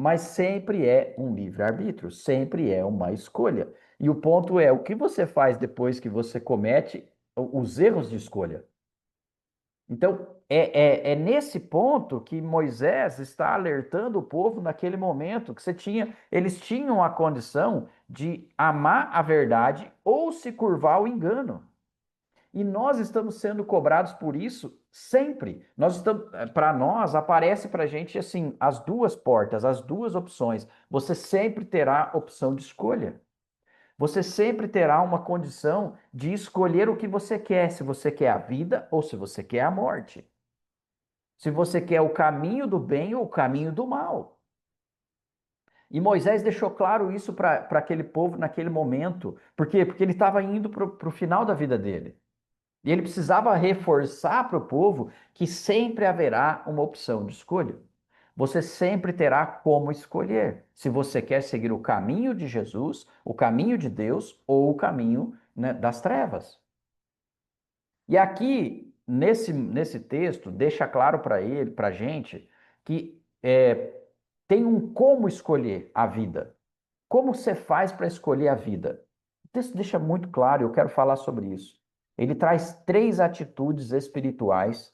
Mas sempre é um livre-arbítrio, sempre é uma escolha. E o ponto é, o que você faz depois que você comete os erros de escolha? Então, é nesse ponto que Moisés está alertando o povo naquele momento, que eles tinham a condição de amar a verdade ou se curvar ao engano. E nós estamos sendo cobrados por isso sempre. Para nós, aparece para a gente assim, as duas portas, as duas opções. Você sempre terá opção de escolha. Você sempre terá uma condição de escolher o que você quer, se você quer a vida ou se você quer a morte. Se você quer o caminho do bem ou o caminho do mal. E Moisés deixou claro isso para aquele povo naquele momento. Por quê? Porque ele estava indo para o final da vida dele. E ele precisava reforçar para o povo que sempre haverá uma opção de escolha. Você sempre terá como escolher se você quer seguir o caminho de Jesus, o caminho de Deus ou o caminho, né, das trevas. E aqui, nesse texto, deixa claro para a gente, que tem um como escolher a vida. Como você faz para escolher a vida? O texto deixa muito claro, eu quero falar sobre isso. Ele traz 3 atitudes espirituais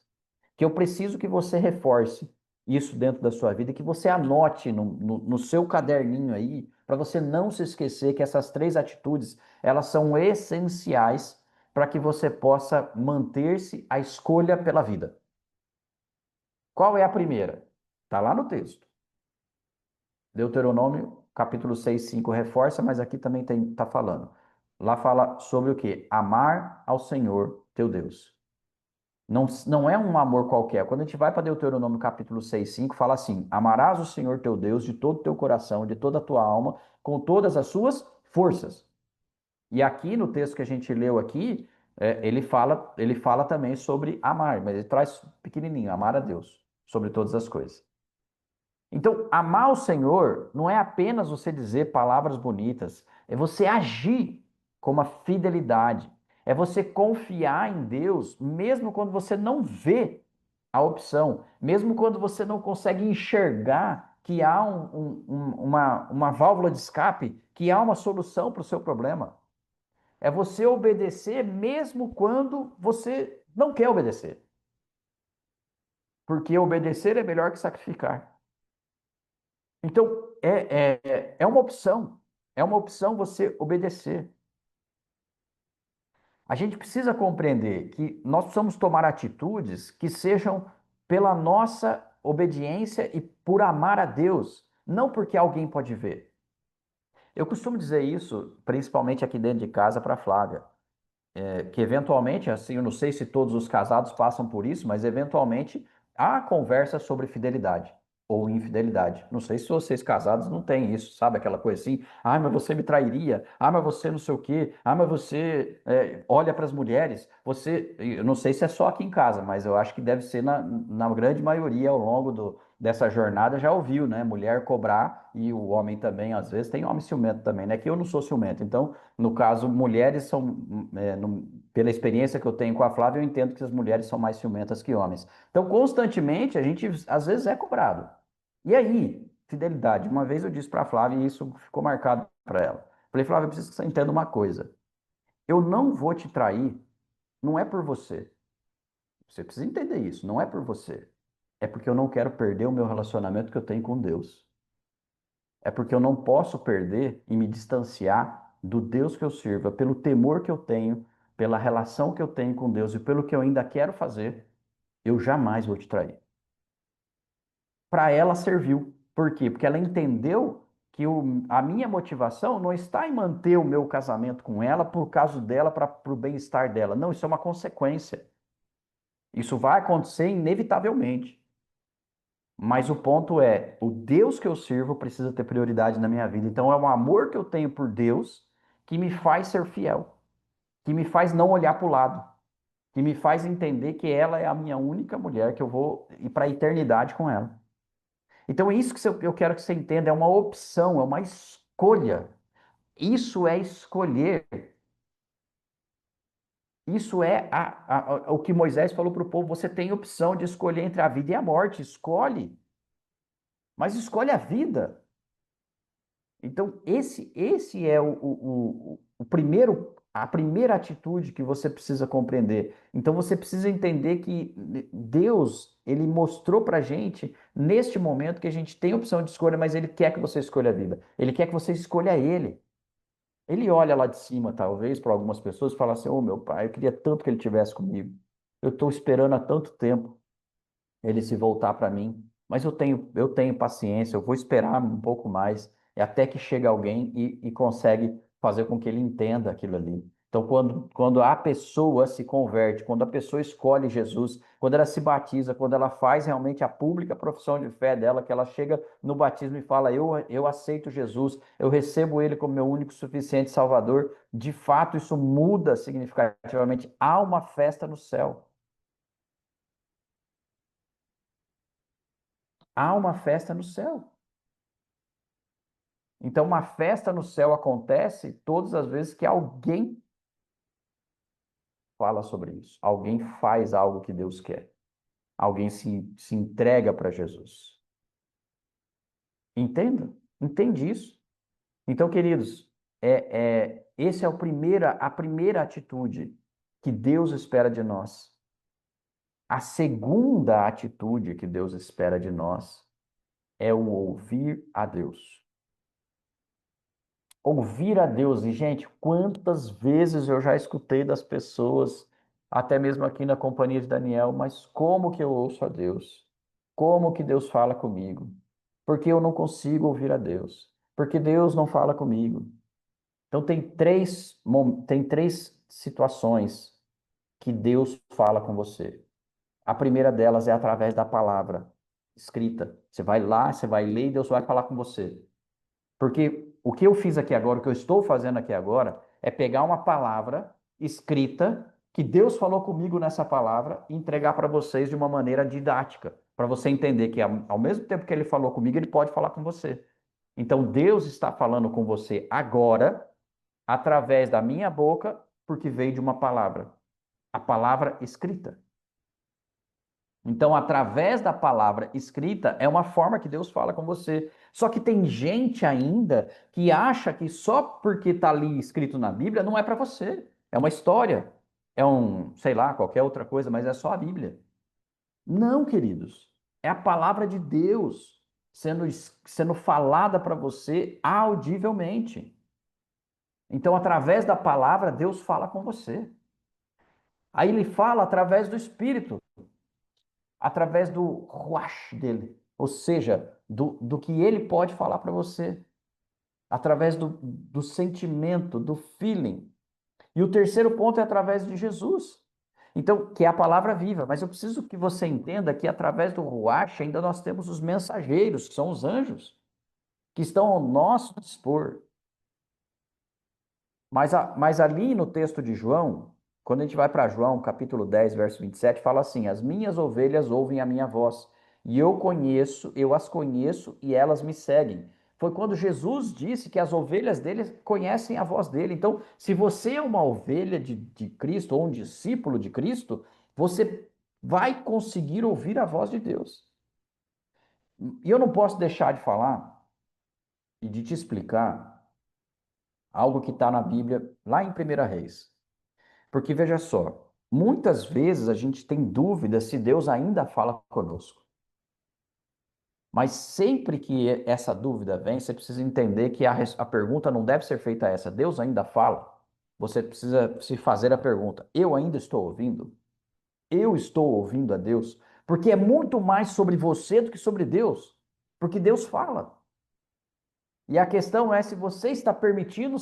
que eu preciso que você reforce isso dentro da sua vida, que você anote no seu caderninho aí, para você não se esquecer que essas 3 atitudes, elas são essenciais para que você possa manter-se à escolha pela vida. Qual é a primeira? Está lá no texto. Deuteronômio, capítulo 6, 5 reforça, mas aqui também está falando. Lá fala sobre o quê? Amar ao Senhor teu Deus. Não é um amor qualquer. Quando a gente vai para Deuteronômio capítulo 6, 5, fala assim: Amarás o Senhor teu Deus de todo o teu coração, de toda a tua alma, com todas as suas forças. E aqui no texto que a gente leu aqui, ele fala também sobre amar, mas ele traz pequenininho, amar a Deus sobre todas as coisas. Então, amar o Senhor não é apenas você dizer palavras bonitas, é você agir com uma fidelidade, é você confiar em Deus, mesmo quando você não vê a opção, mesmo quando você não consegue enxergar que há uma válvula de escape, que há uma solução para o seu problema. É você obedecer mesmo quando você não quer obedecer. porque obedecer é melhor que sacrificar. Então, é uma opção. É uma opção você obedecer. A gente precisa compreender que nós precisamos tomar atitudes que sejam pela nossa obediência e por amar a Deus, não porque alguém pode ver. Eu costumo dizer isso, principalmente aqui dentro de casa, para a Flávia. Que eventualmente, assim, eu não sei se todos os casados passam por isso, mas eventualmente há conversa sobre fidelidade ou infidelidade. Não sei se vocês casados não têm isso, sabe? Aquela coisa assim, ah, mas você me trairia, ah, mas você não sei o quê, ah, mas você olha para as mulheres, você, eu não sei se é só aqui em casa, mas eu acho que deve ser na grande maioria ao longo dessa jornada já ouviu, né? Mulher cobrar e o homem também, às vezes, tem homem ciumento também, né? Que eu não sou ciumento, então no caso, mulheres são, pela experiência que eu tenho com a Flávia, eu entendo que as mulheres são mais ciumentas que homens. Então, constantemente, a gente, às vezes, é cobrado. E aí, fidelidade. Uma vez eu disse para a Flávia, e isso ficou marcado para ela. Falei, Flávia, eu preciso que você entenda uma coisa. Eu não vou te trair, não é por você. Você precisa entender isso, não é por você. É porque eu não quero perder o meu relacionamento que eu tenho com Deus. É porque eu não posso perder e me distanciar do Deus que eu sirvo, pelo temor que eu tenho, pela relação que eu tenho com Deus e pelo que eu ainda quero fazer, eu jamais vou te trair. Para ela serviu. Por quê? Porque ela entendeu que a minha motivação não está em manter o meu casamento com ela por causa dela, para o bem-estar dela. Não, isso é uma consequência. Isso vai acontecer inevitavelmente. Mas o ponto é, o Deus que eu sirvo precisa ter prioridade na minha vida. Então é o amor que eu tenho por Deus que me faz ser fiel, que me faz não olhar para o lado, que me faz entender que ela é a minha única mulher, que eu vou ir para a eternidade com ela. Então é isso que eu quero que você entenda, é uma opção, é uma escolha. Isso é escolher. Isso é o que Moisés falou para o povo. Você tem opção de escolher entre a vida e a morte. Escolhe. Mas escolhe a vida. Então, esse é o primeiro, a primeira atitude que você precisa compreender. Então, você precisa entender que Deus, ele mostrou para a gente, neste momento, que a gente tem opção de escolha, mas ele quer que você escolha a vida. Ele quer que você escolha ele. Ele olha lá de cima, talvez, para algumas pessoas e fala assim: ô meu pai, eu queria tanto que ele estivesse comigo. Eu estou esperando há tanto tempo ele se voltar para mim. Mas eu tenho paciência, eu vou esperar um pouco mais, até que chega alguém e consegue fazer com que ele entenda aquilo ali. Então, quando a pessoa se converte, quando a pessoa escolhe Jesus, quando ela se batiza, quando ela faz realmente a pública profissão de fé dela, que ela chega no batismo e fala: eu aceito Jesus, eu recebo Ele como meu único e suficiente Salvador, de fato isso muda significativamente. Há uma festa no céu. Há uma festa no céu. Então, uma festa no céu acontece todas as vezes que alguém fala sobre isso. Alguém faz algo que Deus quer. Alguém se entrega para Jesus. Entenda? Entende isso? Então, queridos, essa é a primeira atitude que Deus espera de nós. A segunda atitude que Deus espera de nós é o ouvir a Deus. Ouvir a Deus. E, gente, quantas vezes eu já escutei das pessoas, até mesmo aqui na companhia de Daniel, mas como que eu ouço a Deus? Como que Deus fala comigo? Porque eu não consigo ouvir a Deus. Porque Deus não fala comigo. Então, tem três situações que Deus fala com você. A primeira delas é através da palavra escrita. Você vai lá, você vai ler e Deus vai falar com você. Porque o que eu fiz aqui agora, o que eu estou fazendo aqui agora, é pegar uma palavra escrita, que Deus falou comigo nessa palavra, e entregar para vocês de uma maneira didática, para você entender que ao mesmo tempo que ele falou comigo, ele pode falar com você. Então Deus está falando com você agora, através da minha boca, porque veio de uma palavra. A palavra escrita. Então, através da palavra escrita, é uma forma que Deus fala com você. Só que tem gente ainda que acha que só porque está ali escrito na Bíblia não é para você. É uma história. É sei lá, qualquer outra coisa, mas é só a Bíblia. Não, queridos. É a palavra de Deus sendo falada para você audivelmente. Então, através da palavra, Deus fala com você. Aí ele fala através do Espírito, através do ruach dele, ou seja, do que ele pode falar para você, através do sentimento, do feeling. E o terceiro ponto é através de Jesus. Então, que é a palavra viva. Mas eu preciso que você entenda que através do ruach ainda nós temos os mensageiros, que são os anjos, que estão ao nosso dispor. Mas ali no texto de João, quando a gente vai para João, capítulo 10, verso 27, fala assim: As minhas ovelhas ouvem a minha voz, e eu as conheço e elas me seguem. Foi quando Jesus disse que as ovelhas dele conhecem a voz dele. Então, se você é uma ovelha de Cristo ou um discípulo de Cristo, você vai conseguir ouvir a voz de Deus. E eu não posso deixar de falar e de te explicar algo que está na Bíblia, lá em 1 Reis. Porque veja só, muitas vezes a gente tem dúvida se Deus ainda fala conosco. Mas sempre que essa dúvida vem, você precisa entender que a pergunta não deve ser feita essa: Deus ainda fala? Você precisa se fazer a pergunta: eu ainda estou ouvindo? Eu estou ouvindo a Deus? Porque é muito mais sobre você do que sobre Deus. Porque Deus fala. E a questão é se você está permitindo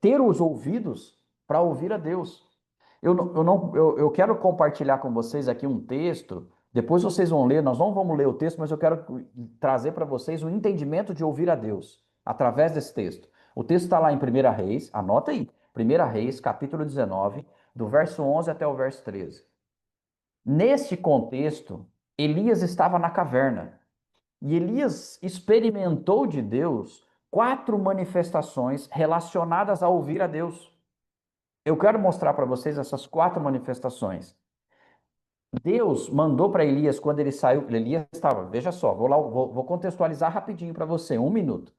ter os ouvidos para ouvir a Deus. Eu quero compartilhar com vocês aqui um texto. Depois vocês vão ler, nós não vamos ler o texto, mas eu quero trazer para vocês o entendimento de ouvir a Deus através desse texto. O texto está lá em 1 Reis, anota aí, 1 Reis, capítulo 19, do verso 11 até o verso 13. Neste contexto, Elias estava na caverna. E Elias experimentou de Deus 4 manifestações relacionadas a ouvir a Deus. Eu quero mostrar para vocês essas 4 manifestações. Deus mandou para Elias, quando ele saiu, Elias estava, veja só, vou contextualizar rapidinho para você, 1 minuto.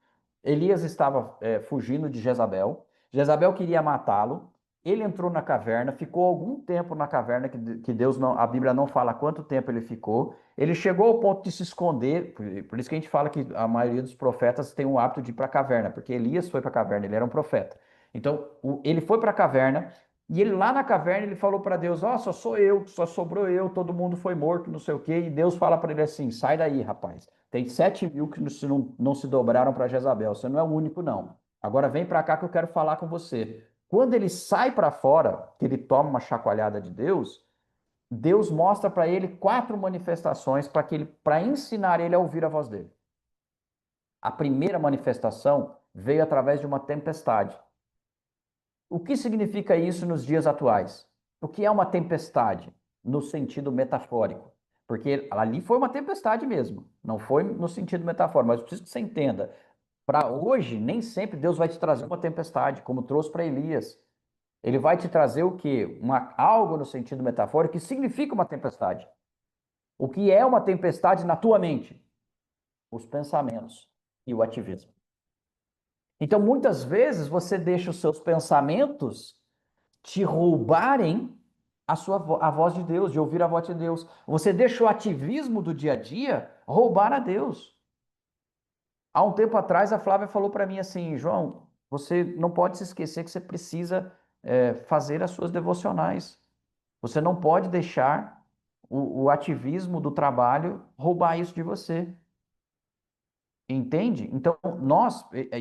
Elias estava fugindo de Jezabel, Jezabel queria matá-lo, ele entrou na caverna, ficou algum tempo na caverna, que Deus não, a Bíblia não fala quanto tempo ele ficou, ele chegou ao ponto de se esconder, por isso que a gente fala que a maioria dos profetas tem o hábito de ir para a caverna, porque Elias foi para a caverna, ele era um profeta. Então, ele foi para a caverna, e ele lá na caverna, ele falou para Deus: ó, só sou eu, só sobrou eu, todo mundo foi morto, não sei o quê. E Deus fala para ele assim: sai daí, rapaz. Tem 7.000 que não se dobraram para Jezabel. Você não é o único, não. Agora vem para cá que eu quero falar com você. Quando ele sai para fora, que ele toma uma chacoalhada de Deus, Deus mostra para ele 4 manifestações para ensinar ele a ouvir a voz dele. A primeira manifestação veio através de uma tempestade. O que significa isso nos dias atuais? O que é uma tempestade no sentido metafórico? Porque ali foi uma tempestade mesmo, não foi no sentido metafórico, mas eu preciso que você entenda. Para hoje, nem sempre Deus vai te trazer uma tempestade, como trouxe para Elias. Ele vai te trazer o quê? Algo no sentido metafórico que significa uma tempestade. O que é uma tempestade na tua mente? Os pensamentos e o ativismo. Então, muitas vezes, você deixa os seus pensamentos te roubarem a voz de Deus, de ouvir a voz de Deus. Você deixa o ativismo do dia a dia roubar a Deus. Há um tempo atrás, a Flávia falou para mim assim: João, você não pode se esquecer que você precisa fazer as suas devocionais. Você não pode deixar o ativismo do trabalho roubar isso de você. Entende? Então,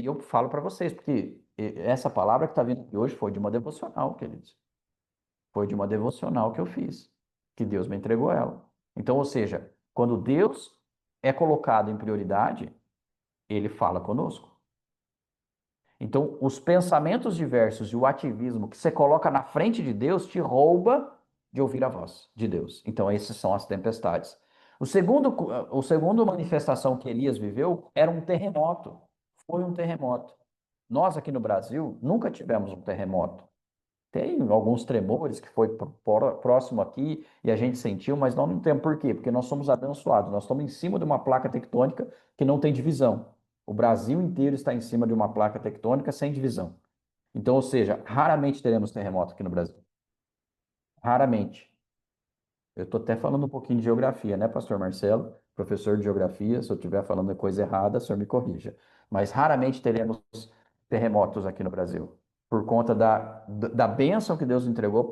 eu falo para vocês, porque essa palavra que está vindo aqui hoje foi de uma devocional, queridos. Foi de uma devocional que eu fiz, que Deus me entregou ela. Então, ou seja, quando Deus é colocado em prioridade, ele fala conosco. Então, os pensamentos diversos e o ativismo que você coloca na frente de Deus te rouba de ouvir a voz de Deus. Então, essas são as tempestades. O segundo manifestação que Elias viveu era um terremoto. Foi um terremoto. Nós aqui no Brasil nunca tivemos um terremoto. Tem alguns tremores que foi próximo aqui e a gente sentiu, mas nós não temos. Por quê? Porque nós somos abençoados. Nós estamos em cima de uma placa tectônica que não tem divisão. O Brasil inteiro está em cima de uma placa tectônica sem divisão. Então, ou seja, raramente teremos terremoto aqui no Brasil. Raramente. Eu estou até falando um pouquinho de geografia, né, pastor Marcelo? Professor de geografia, se eu estiver falando coisa errada, o senhor me corrija. Mas raramente teremos terremotos aqui no Brasil, por conta da bênção que Deus entregou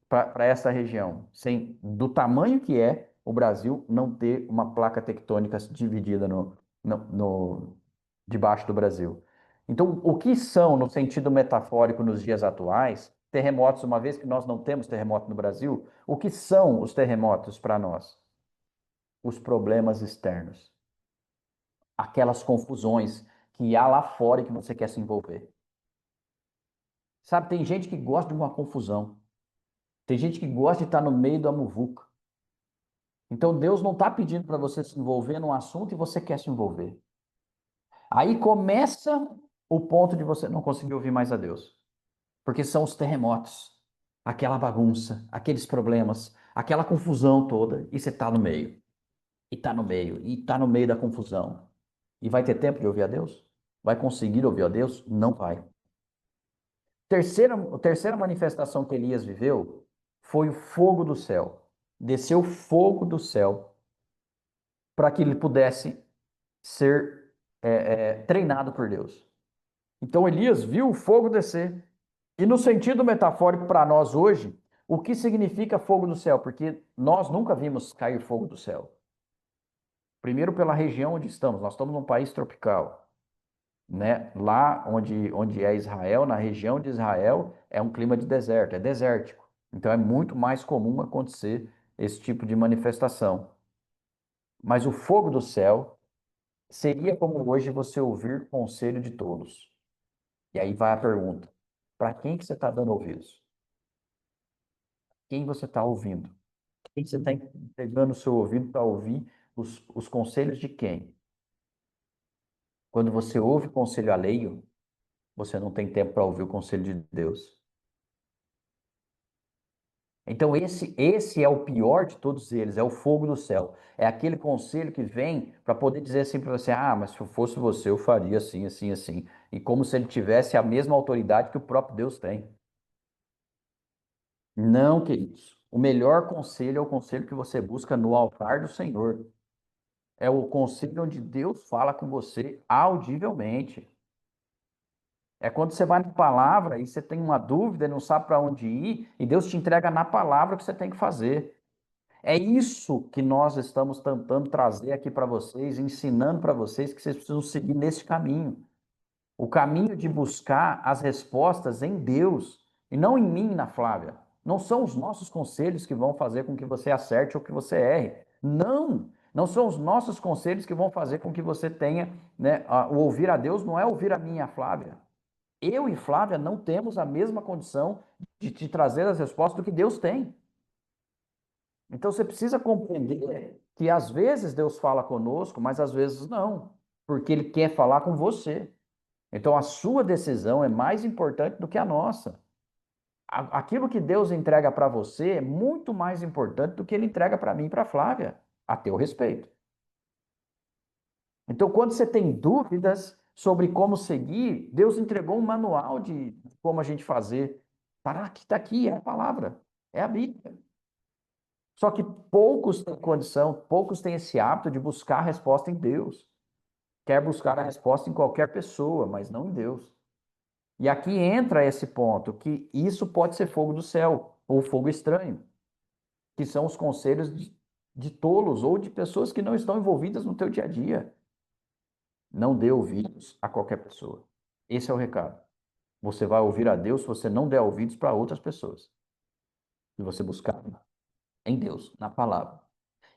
para essa região. Do tamanho que é o Brasil não ter uma placa tectônica dividida debaixo do Brasil. Então, o que são, no sentido metafórico, nos dias atuais, terremotos, uma vez que nós não temos terremoto no Brasil, o que são os terremotos para nós? Os problemas externos. Aquelas confusões que há lá fora e que você quer se envolver. Sabe, tem gente que gosta de uma confusão. Tem gente que gosta de estar no meio da muvuca. Então Deus não está pedindo para você se envolver num assunto e você quer se envolver. Aí começa o ponto de você não conseguir ouvir mais a Deus. Porque são os terremotos, aquela bagunça, aqueles problemas, aquela confusão toda, e você está no meio. E está no meio, e está no meio da confusão. E vai ter tempo de ouvir a Deus? Vai conseguir ouvir a Deus? Não vai. A terceira manifestação que Elias viveu foi o fogo do céu. Desceu fogo do céu para que ele pudesse ser treinado por Deus. Então Elias viu o fogo descer. E no sentido metafórico para nós hoje, o que significa fogo do céu? Porque nós nunca vimos cair fogo do céu. Primeiro pela região onde estamos. Nós estamos num país tropical. Né? Lá onde é Israel, na região de Israel, é um clima de deserto, é desértico. Então é muito mais comum acontecer esse tipo de manifestação. Mas o fogo do céu seria como hoje você ouvir conselho de tolos. E aí vai a pergunta: para quem que você está dando ouvidos? Quem você está ouvindo? Quem você está entregando o seu ouvido para ouvir os conselhos de quem? Quando você ouve conselho alheio, você não tem tempo para ouvir o conselho de Deus. Então esse é o pior de todos eles, é o fogo do céu. É aquele conselho que vem para poder dizer assim para você: ah, mas se eu fosse você, eu faria assim, assim, assim. E como se ele tivesse a mesma autoridade que o próprio Deus tem. Não, queridos. O melhor conselho é o conselho que você busca no altar do Senhor. É o conselho onde Deus fala com você audivelmente. É quando você vai na palavra e você tem uma dúvida e não sabe para onde ir, e Deus te entrega na palavra o que você tem que fazer. É isso que nós estamos tentando trazer aqui para vocês, ensinando para vocês que vocês precisam seguir nesse caminho. O caminho de buscar as respostas em Deus e não em mim, na Flávia. Não são os nossos conselhos que vão fazer com que você acerte ou que você erre. Não! Não são os nossos conselhos que vão fazer com que você tenha, né? O ouvir a Deus não é ouvir a mim e a Flávia. Eu e Flávia não temos a mesma condição de te trazer as respostas do que Deus tem. Então você precisa compreender que às vezes Deus fala conosco, mas às vezes não, porque Ele quer falar com você. Então a sua decisão é mais importante do que a nossa. Aquilo que Deus entrega para você é muito mais importante do que Ele entrega para mim e para a Flávia, a teu respeito. Então, quando você tem dúvidas sobre como seguir, Deus entregou um manual de como a gente fazer. Está aqui, é a palavra, é a Bíblia. Só que poucos têm condição, poucos têm esse hábito de buscar a resposta em Deus. Quer buscar a resposta em qualquer pessoa, mas não em Deus. E aqui entra esse ponto, que isso pode ser fogo do céu, ou fogo estranho, que são os conselhos de tolos ou de pessoas que não estão envolvidas no teu dia a dia. Não dê ouvidos a qualquer pessoa. Esse é o recado. Você vai ouvir a Deus se você não der ouvidos para outras pessoas. E você buscar em Deus, na palavra.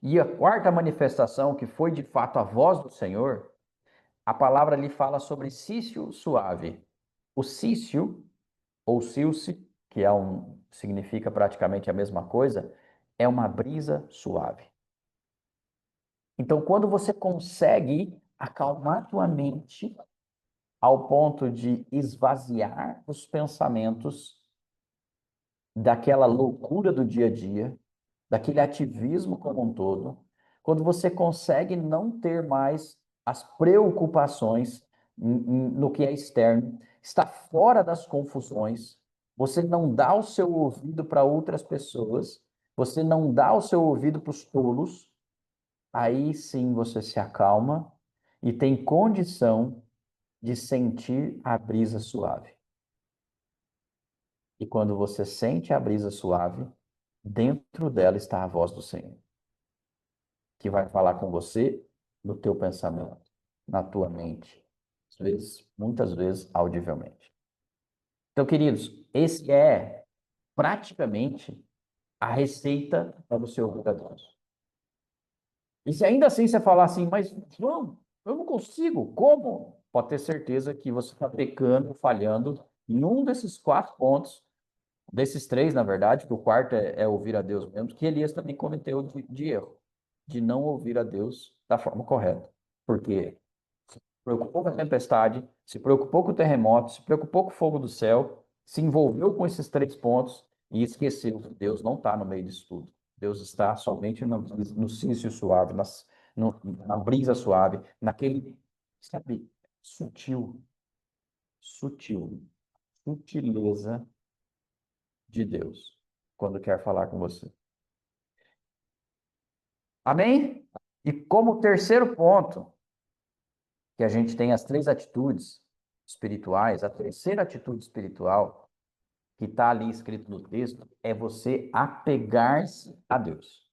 E a quarta manifestação, que foi de fato a voz do Senhor, a palavra ali fala sobre cício suave. O cício, ou silce, que significa praticamente a mesma coisa, é uma brisa suave. Então, quando você consegue acalmar tua mente ao ponto de esvaziar os pensamentos daquela loucura do dia a dia, daquele ativismo como um todo, quando você consegue não ter mais as preocupações no que é externo, está fora das confusões, você não dá o seu ouvido para outras pessoas, você não dá o seu ouvido para os tolos, aí sim você se acalma e tem condição de sentir a brisa suave. E quando você sente a brisa suave, dentro dela está a voz do Senhor, que vai falar com você no teu pensamento, na tua mente, às vezes, muitas vezes audivelmente. Então, queridos, esse é praticamente a receita para você ouvir a Deus. E se ainda assim você falar assim, mas João, eu não consigo, como? Pode ter certeza que você está pecando, falhando em um desses 4 pontos, desses 3, na verdade, que o quarto é ouvir a Deus mesmo, que Elias também cometeu de erro, de não ouvir a Deus da forma correta. Porque se preocupou com a tempestade, se preocupou com o terremoto, se preocupou com o fogo do céu, se envolveu com esses 3 pontos e esqueceu que Deus não está no meio disso tudo. Deus está somente no silêncio suave, na brisa suave, naquele, sabe, sutileza de Deus, quando quer falar com você. Amém? E como terceiro ponto, que a gente tem as 3 atitudes espirituais, a terceira atitude espiritual, que está ali escrito no texto, é você apegar-se a Deus.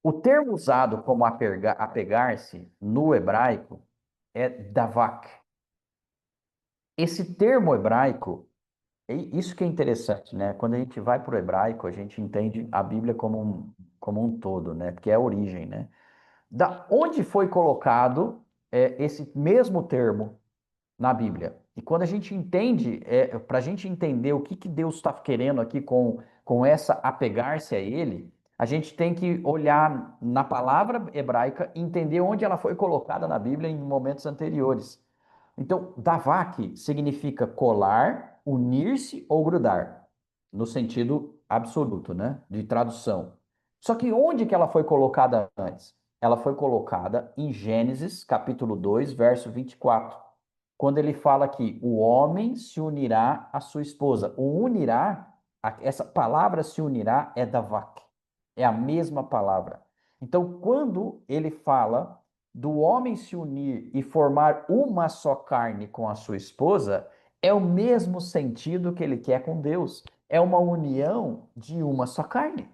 O termo usado como apegar-se no hebraico é davak. Esse termo hebraico, isso que é interessante, né? Quando a gente vai para o hebraico, a gente entende a Bíblia como um todo, né? Porque é a origem, né? Da onde foi colocado esse mesmo termo na Bíblia? E quando a gente entende, para a gente entender o que Deus está querendo aqui com essa apegar-se a Ele, a gente tem que olhar na palavra hebraica e entender onde ela foi colocada na Bíblia em momentos anteriores. Então, davak significa colar, unir-se ou grudar, no sentido absoluto, né, de tradução. Só que onde que ela foi colocada antes? Ela foi colocada em Gênesis, capítulo 2, verso 24, quando ele fala que o homem se unirá à sua esposa. O unirá, essa palavra se unirá é davak, é a mesma palavra. Então, quando ele fala do homem se unir e formar uma só carne com a sua esposa, é o mesmo sentido que ele quer com Deus. É uma união de uma só carne.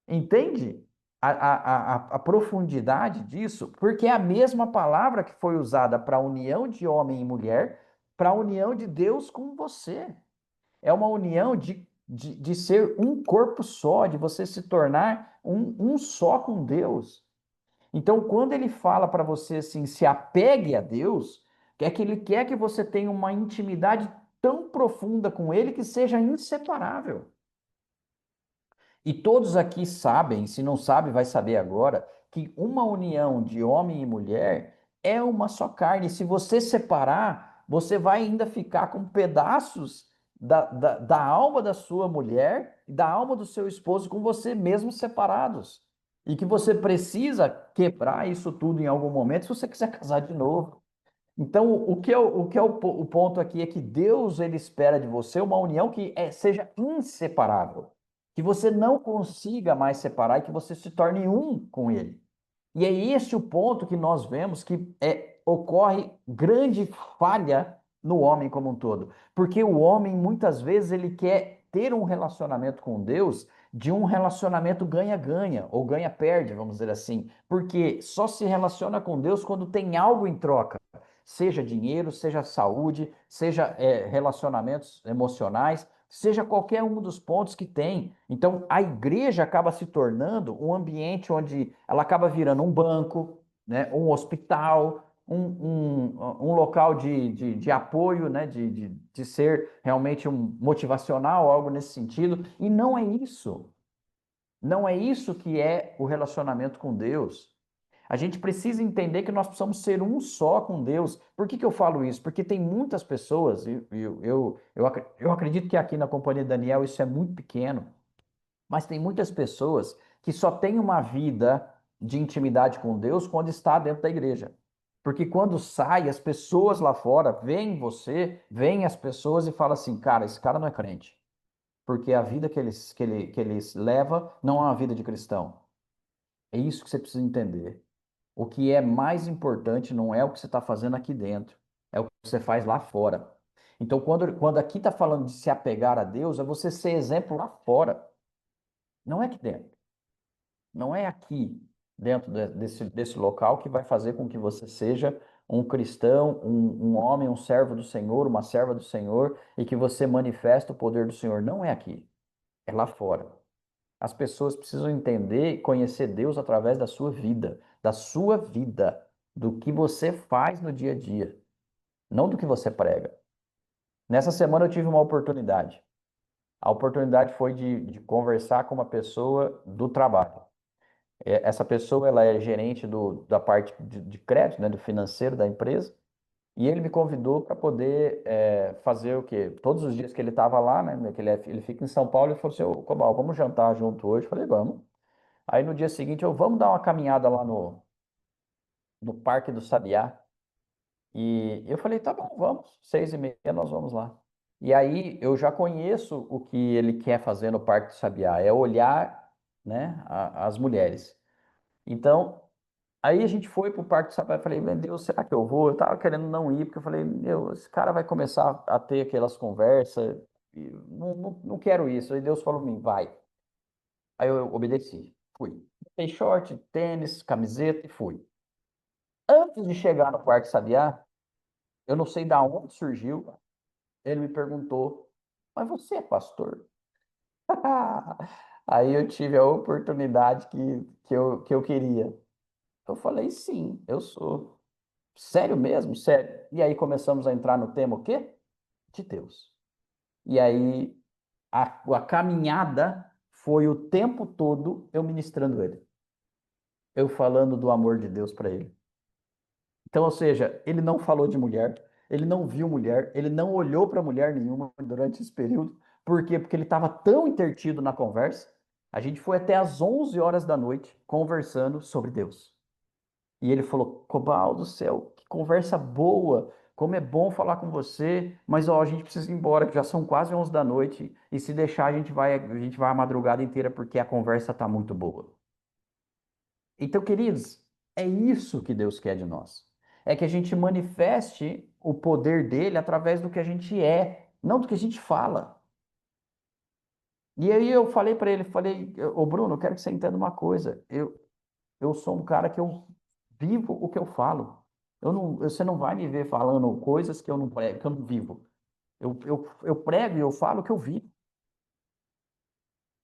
Entende a profundidade disso? Porque é a mesma palavra que foi usada para a união de homem e mulher, para a união de Deus com você. É uma união de ser um corpo só, de você se tornar um só com Deus. Então, quando ele fala para você assim, se apegue a Deus, é que ele quer que você tenha uma intimidade tão profunda com ele que seja inseparável. E todos aqui sabem, se não sabe, vai saber agora, que uma união de homem e mulher é uma só carne. Se você separar, você vai ainda ficar com pedaços da alma da sua mulher e da alma do seu esposo com você mesmo separados. E que você precisa quebrar isso tudo em algum momento se você quiser casar de novo. Então, o ponto aqui é que Deus ele espera de você uma união que seja inseparável, que você não consiga mais separar e que você se torne um com Ele. E é esse o ponto que nós vemos que ocorre grande falha no homem como um todo, porque o homem muitas vezes ele quer ter um relacionamento com Deus de um relacionamento ganha-ganha ou ganha-perde, vamos dizer assim, porque só se relaciona com Deus quando tem algo em troca. Seja dinheiro, seja saúde, seja relacionamentos emocionais, seja qualquer um dos pontos que tem. Então, a igreja acaba se tornando um ambiente onde ela acaba virando um banco, né, um hospital, um local de apoio, né, de ser realmente um motivacional, algo nesse sentido. E não é isso. Não é isso que é o relacionamento com Deus. A gente precisa entender que nós precisamos ser um só com Deus. Por que eu falo isso? Porque tem muitas pessoas, eu acredito que aqui na Companhia Daniel isso é muito pequeno, mas tem muitas pessoas que só têm uma vida de intimidade com Deus quando está dentro da igreja. Porque quando sai, as pessoas lá fora veem você, veem as pessoas e falam assim, cara, esse cara não é crente. porque a vida que eles leva não é uma vida de cristão. É isso que você precisa entender. O que é mais importante não é o que você está fazendo aqui dentro, é o que você faz lá fora. Então, quando aqui está falando de se apegar a Deus, é você ser exemplo lá fora, não é aqui dentro. Não é aqui, dentro desse local, que vai fazer com que você seja um cristão, um homem, um servo do Senhor, uma serva do Senhor, e que você manifesta o poder do Senhor. Não é aqui, é lá fora. As pessoas precisam entender e conhecer Deus através da sua vida, do que você faz no dia a dia, não do que você prega. Nessa semana eu tive uma oportunidade. A oportunidade foi de conversar com uma pessoa do trabalho. Essa pessoa, ela é gerente da parte de crédito, né, do financeiro da empresa, e ele me convidou para poder fazer o quê? Todos os dias que ele estava lá, né, que ele fica em São Paulo, ele falou assim, ô, Cobal, vamos jantar junto hoje? Eu falei, vamos. Aí no dia seguinte, vamos dar uma caminhada lá no Parque do Sabiá. E eu falei, tá bom, vamos, 6h30 nós vamos lá. E aí eu já conheço o que ele quer fazer no Parque do Sabiá, é olhar, né, as mulheres. Então, aí a gente foi pro Parque do Sabiá, eu falei, meu Deus, será que eu vou? Eu tava querendo não ir, porque eu falei, meu, esse cara vai começar a ter aquelas conversas, e não quero isso. Aí Deus falou pra mim, vai. Aí eu obedeci, fui. Botei short, tênis, camiseta e fui. Antes de chegar no Parque Sabiá, eu não sei da onde surgiu, ele me perguntou, mas você é pastor? Aí eu tive a oportunidade que eu queria. Eu falei, sim, eu sou. Sério mesmo? Sério. E aí começamos a entrar no tema o quê? De Deus. E aí a caminhada foi o tempo todo eu ministrando ele. Eu falando do amor de Deus para ele. Então, ou seja, ele não falou de mulher, ele não viu mulher, ele não olhou para mulher nenhuma durante esse período. Por quê? Porque ele estava tão intertido na conversa. A gente foi até às 11 horas da noite conversando sobre Deus. E ele falou: Cobal do céu, que conversa boa, como é bom falar com você, mas ó, a gente precisa ir embora, que já são quase 11 da noite, e se deixar a gente vai a madrugada inteira porque a conversa está muito boa. Então, queridos, é isso que Deus quer de nós. É que a gente manifeste o poder dele através do que a gente é, não do que a gente fala. E aí eu falei para ele, falei, ô Bruno, eu quero que você entenda uma coisa. Eu sou um cara que eu vivo o que eu falo. Você não vai me ver falando coisas que eu não prego, que eu não vivo. Eu prego e eu falo o que eu vivo.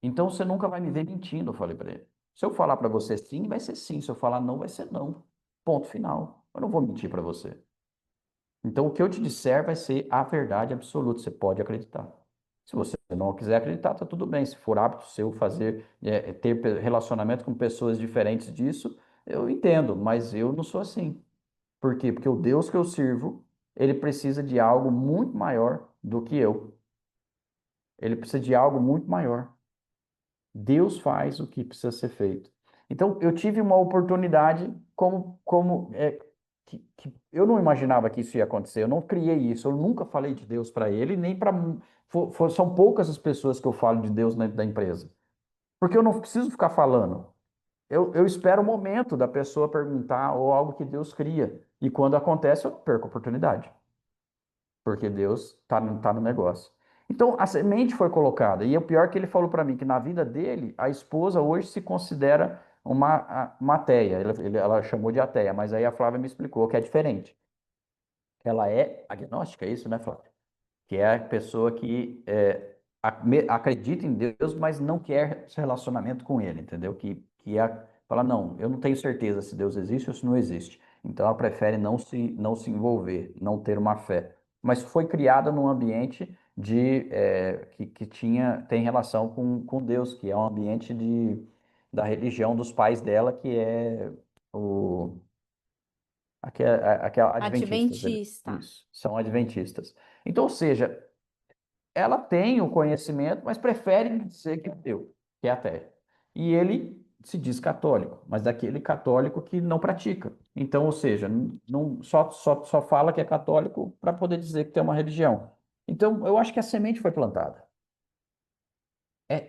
Então você nunca vai me ver mentindo, eu falei para ele. Se eu falar para você sim, vai ser sim. Se eu falar não, vai ser não. Ponto final. Eu não vou mentir para você. Então o que eu te disser vai ser a verdade absoluta. Você pode acreditar. Se você não quiser acreditar, tá tudo bem. Se for hábito seu ter relacionamento com pessoas diferentes disso, eu entendo, mas eu não sou assim. Por quê? Porque o Deus que eu sirvo, ele precisa de algo muito maior do que eu. Ele precisa de algo muito maior. Deus faz o que precisa ser feito. Então, eu tive uma oportunidade que eu não imaginava que isso ia acontecer. Eu não criei isso. Eu nunca falei de Deus para ele, nem para. São poucas as pessoas que eu falo de Deus dentro da empresa. Porque eu não preciso ficar falando. Eu espero o momento da pessoa perguntar ou algo que Deus cria. E quando acontece, eu não perco a oportunidade. Porque Deus tá no negócio. Então, a semente foi colocada. E o pior é que ele falou para mim que na vida dele, a esposa hoje se considera uma ateia. Ela chamou de ateia, mas aí a Flávia me explicou que é diferente. Ela é agnóstica, é isso, né, Flávia? Que é a pessoa que acredita em Deus, mas não quer esse relacionamento com Ele, entendeu? Fala, não, eu não tenho certeza se Deus existe ou se não existe. Então ela prefere não se envolver, não ter uma fé. Mas foi criada num ambiente que tem relação com Deus, que é um ambiente da religião dos pais dela, que é o aquela adventistas, Adventista. isso, são adventistas. Então, ou seja, ela tem o conhecimento, mas prefere dizer que é ateu, que é ateia. E ele se diz católico, mas daquele católico que não pratica. Então, ou seja, não, só fala que é católico para poder dizer que tem uma religião. Então, eu acho que a semente foi plantada.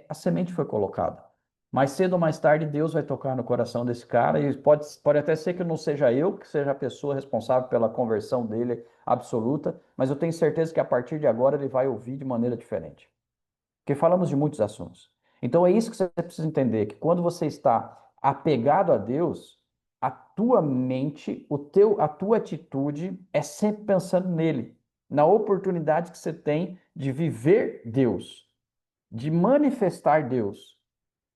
A semente foi colocada. Mais cedo ou mais tarde, Deus vai tocar no coração desse cara, e pode até ser que não seja eu, que seja a pessoa responsável pela conversão dele absoluta, mas eu tenho certeza que a partir de agora ele vai ouvir de maneira diferente. Porque falamos de muitos assuntos. Então é isso que você precisa entender, que quando você está apegado a Deus, a tua mente, a tua atitude é sempre pensando nele, na oportunidade que você tem de viver Deus, de manifestar Deus.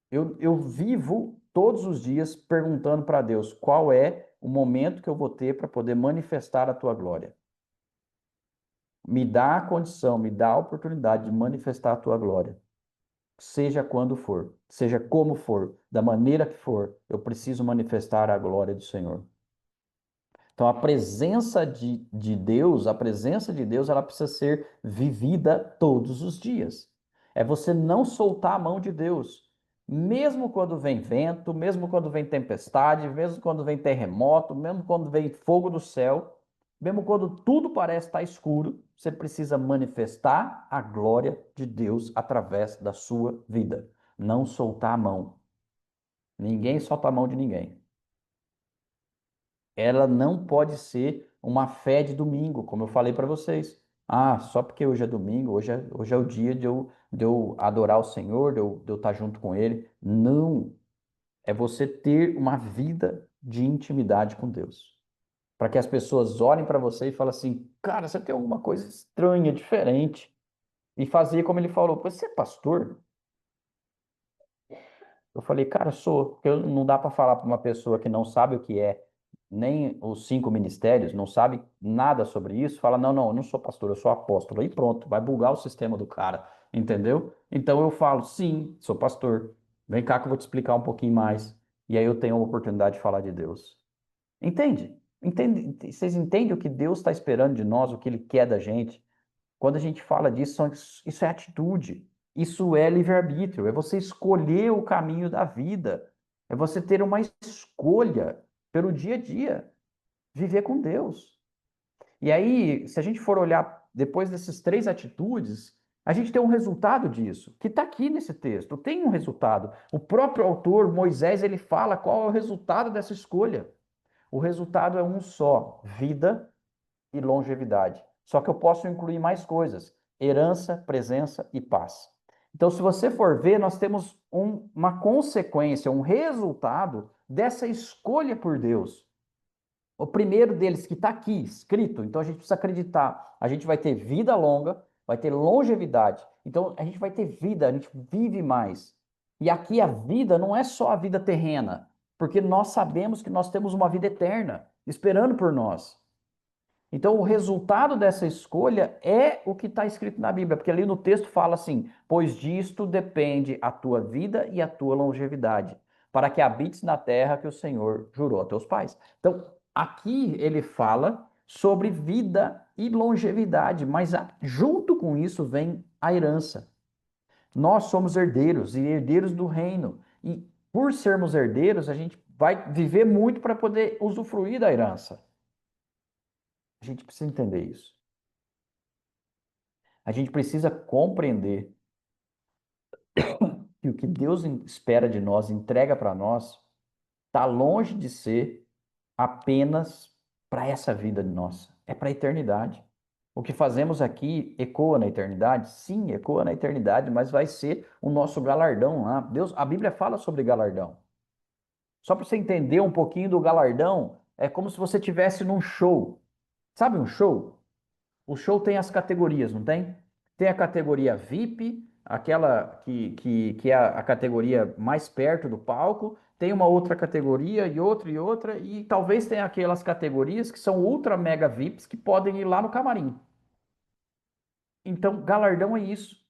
Eu vivo todos os dias perguntando para Deus qual é o momento que eu vou ter para poder manifestar a tua glória. Me dá a condição, me dá a oportunidade de manifestar a tua glória. Seja quando for, seja como for, da maneira que for, eu preciso manifestar a glória do Senhor. Então, a presença de Deus, ela precisa ser vivida todos os dias. É você não soltar a mão de Deus. Mesmo quando vem vento, mesmo quando vem tempestade, mesmo quando vem terremoto, mesmo quando vem fogo do céu, mesmo quando tudo parece estar escuro, você precisa manifestar a glória de Deus através da sua vida. Não soltar a mão. Ninguém solta a mão de ninguém. Ela não pode ser uma fé de domingo, como eu falei para vocês. Ah, só porque hoje é domingo, hoje é o dia de eu adorar o Senhor, de eu estar junto com Ele. Não. É você ter uma vida de intimidade com Deus. Para que as pessoas olhem para você e falem assim, cara, você tem alguma coisa estranha, diferente. E fazer como ele falou, você é pastor? Eu falei, cara, sou. Porque não dá para falar para uma pessoa que não sabe o que é nem os 5 ministérios, não sabe nada sobre isso, fala, não, não, eu não sou pastor, eu sou apóstolo. Aí pronto, vai bugar o sistema do cara, entendeu? Então eu falo, sim, sou pastor. Vem cá que eu vou te explicar um pouquinho mais. E aí eu tenho a oportunidade de falar de Deus. Entende? Entende? Vocês entendem o que Deus está esperando de nós, o que Ele quer da gente? Quando a gente fala disso, isso é atitude, isso é livre-arbítrio, é você escolher o caminho da vida, é você ter uma escolha pelo dia a dia, viver com Deus. E aí, se a gente for olhar depois dessas 3 atitudes, a gente tem um resultado disso, que está aqui nesse texto, tem um resultado. O próprio autor, Moisés, ele fala qual é o resultado dessa escolha. O resultado é um só: vida e longevidade. Só que eu posso incluir mais coisas: herança, presença e paz. Então, se você for ver, nós temos uma consequência, um resultado dessa escolha por Deus. O primeiro deles que está aqui escrito, então a gente precisa acreditar. A gente vai ter vida longa, vai ter longevidade. Então a gente vai ter vida, a gente vive mais. E aqui a vida não é só a vida terrena, porque nós sabemos que nós temos uma vida eterna esperando por nós. Então, o resultado dessa escolha é o que está escrito na Bíblia, porque ali no texto fala assim: pois disto depende a tua vida e a tua longevidade, para que habites na terra que o Senhor jurou a teus pais. Então, aqui ele fala sobre vida e longevidade, mas junto com isso vem a herança. Nós somos herdeiros e herdeiros do reino, e por sermos herdeiros, a gente vai viver muito para poder usufruir da herança. A gente precisa entender isso. A gente precisa compreender que o que Deus espera de nós, entrega para nós, está longe de ser apenas para essa vida de nossa. É para a eternidade. O que fazemos aqui ecoa na eternidade? Sim, ecoa na eternidade, mas vai ser o nosso galardão lá. Deus, a Bíblia fala sobre galardão. Só para você entender um pouquinho do galardão, é como se você tivesse num show. Sabe um show? O show tem as categorias, não tem? Tem a categoria VIP, aquela que é a categoria mais perto do palco, tem uma outra categoria e outra, e talvez tenha aquelas categorias que são ultra mega VIPs que podem ir lá no camarim. Então, galardão é isso.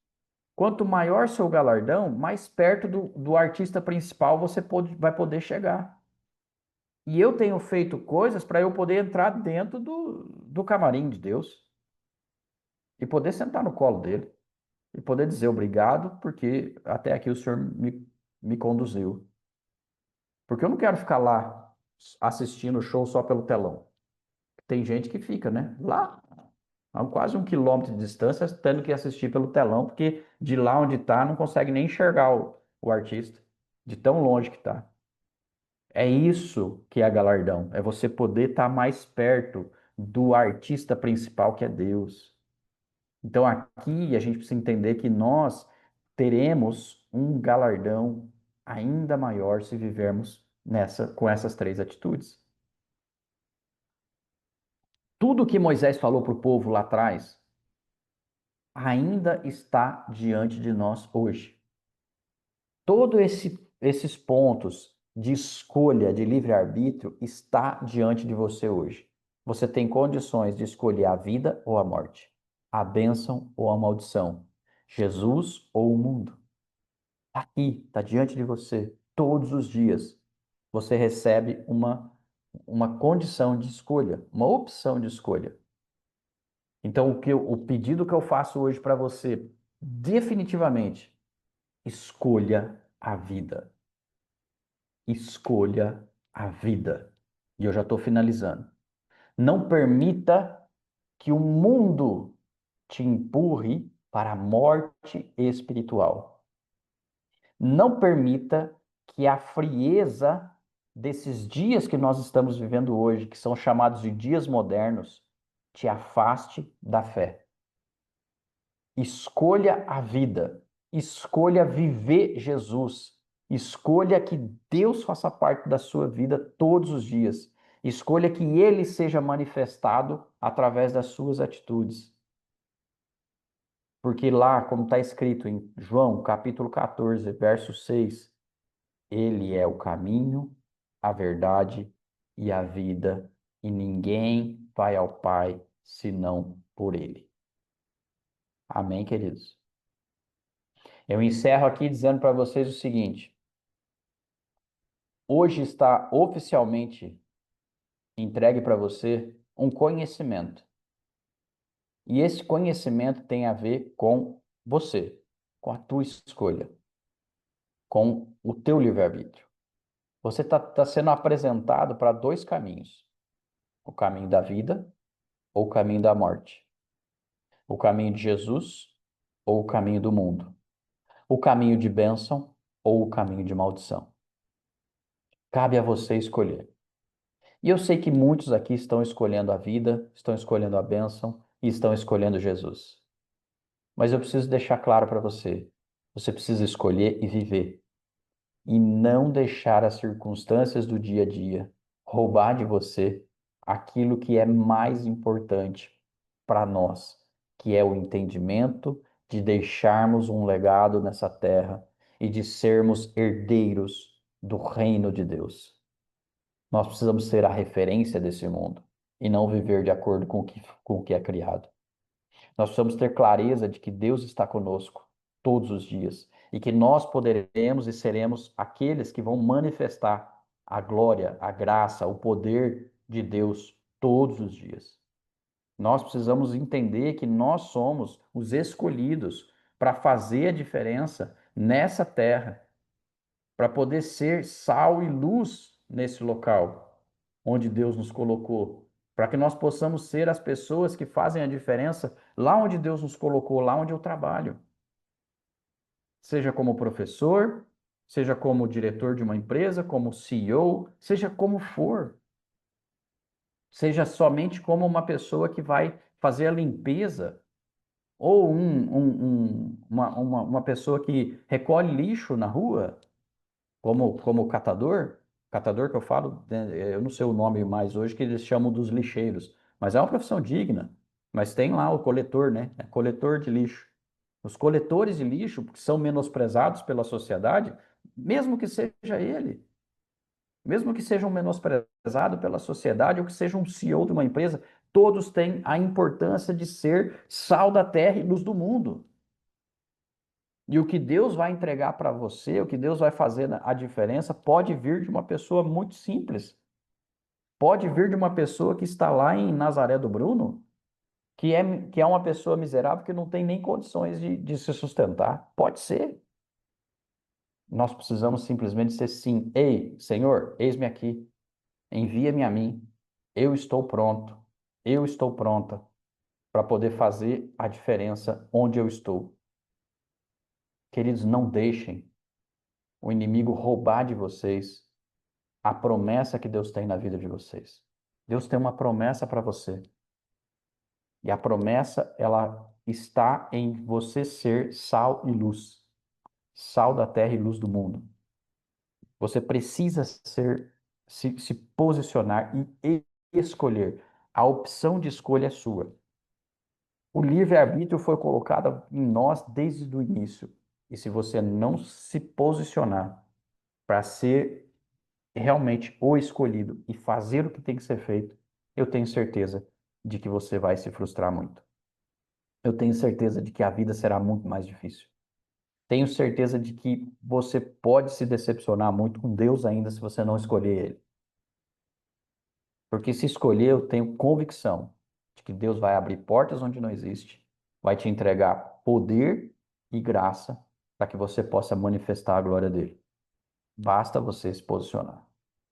Quanto maior seu galardão, mais perto do artista principal você vai poder chegar. E eu tenho feito coisas para eu poder entrar dentro do camarim de Deus e poder sentar no colo dele e poder dizer obrigado, porque até aqui o Senhor me conduziu. Porque eu não quero ficar lá assistindo o show só pelo telão. Tem gente que fica, né? Lá a quase 1 quilômetro de distância, tendo que assistir pelo telão, porque de lá onde está não consegue nem enxergar o artista, de tão longe que está. É isso que é galardão, é você poder estar mais perto do artista principal, que é Deus. Então aqui a gente precisa entender que nós teremos um galardão ainda maior se vivermos com essas 3 atitudes. Tudo que Moisés falou para o povo lá atrás ainda está diante de nós hoje. Todos esses pontos de escolha, de livre-arbítrio, está diante de você hoje. Você tem condições de escolher a vida ou a morte, a bênção ou a maldição, Jesus ou o mundo. Está aqui, está diante de você, todos os dias. Você recebe uma condição de escolha, uma opção de escolha. Então, o pedido que eu faço hoje para você, definitivamente, escolha a vida. Escolha a vida. E eu já estou finalizando. Não permita que o mundo te empurre para a morte espiritual. Não permita que a frieza desses dias que nós estamos vivendo hoje, que são chamados de dias modernos, te afaste da fé. Escolha a vida. Escolha viver Jesus. Escolha que Deus faça parte da sua vida todos os dias. Escolha que Ele seja manifestado através das suas atitudes. Porque lá, como está escrito em João, capítulo 14, verso 6, Ele é o caminho, a verdade e a vida, e ninguém vai ao Pai senão por Ele. Amém, queridos? Eu encerro aqui dizendo para vocês o seguinte: hoje está oficialmente entregue para você um conhecimento. E esse conhecimento tem a ver com você, com a tua escolha, com o teu livre-arbítrio. Você está sendo apresentado para 2 caminhos: o caminho da vida ou o caminho da morte, o caminho de Jesus ou o caminho do mundo, o caminho de bênção ou o caminho de maldição. Cabe a você escolher. E eu sei que muitos aqui estão escolhendo a vida, estão escolhendo a bênção e estão escolhendo Jesus. Mas eu preciso deixar claro para você: você precisa escolher e viver. E não deixar as circunstâncias do dia a dia roubar de você aquilo que é mais importante para nós, que é o entendimento de deixarmos um legado nessa terra e de sermos herdeiros do reino de Deus. Nós precisamos ser a referência desse mundo e não viver de acordo com o que é criado. Nós precisamos ter clareza de que Deus está conosco todos os dias e que nós poderemos e seremos aqueles que vão manifestar a glória, a graça, o poder de Deus todos os dias. Nós precisamos entender que nós somos os escolhidos para fazer a diferença nessa terra, para poder ser sal e luz nesse local onde Deus nos colocou, para que nós possamos ser as pessoas que fazem a diferença lá onde Deus nos colocou, lá onde eu trabalho. Seja como professor, seja como diretor de uma empresa, como CEO, seja como for. Seja somente como uma pessoa que vai fazer a limpeza, ou uma pessoa que recolhe lixo na rua, como catador que eu falo, né, eu não sei o nome mais hoje, que eles chamam dos lixeiros, mas é uma profissão digna. Mas tem lá o coletor, né? É coletor de lixo. Os coletores de lixo, que são menosprezados pela sociedade, mesmo que seja ele, mesmo que seja um menosprezado pela sociedade ou que seja um CEO de uma empresa, todos têm a importância de ser sal da terra e luz do mundo. E o que Deus vai entregar para você, o que Deus vai fazer a diferença, pode vir de uma pessoa muito simples. Pode vir de uma pessoa que está lá em Nazaré do Bruno, que é uma pessoa miserável que não tem nem condições de se sustentar. Pode ser. Nós precisamos simplesmente dizer sim. Ei, Senhor, eis-me aqui. Envia-me a mim. Eu estou pronto. Eu estou pronta para poder fazer a diferença onde eu estou. Queridos, não deixem o inimigo roubar de vocês a promessa que Deus tem na vida de vocês. Deus tem uma promessa para você. E a promessa, ela está em você ser sal e luz. Sal da terra e luz do mundo. Você precisa se posicionar e escolher. A opção de escolha é sua. O livre-arbítrio foi colocado em nós desde o início. E se você não se posicionar para ser realmente o escolhido e fazer o que tem que ser feito, eu tenho certeza de que você vai se frustrar muito. Eu tenho certeza de que a vida será muito mais difícil. Tenho certeza de que você pode se decepcionar muito com Deus ainda se você não escolher Ele. Porque se escolher, eu tenho convicção de que Deus vai abrir portas onde não existe, vai te entregar poder e graça para que você possa manifestar a glória dele. Basta você se posicionar.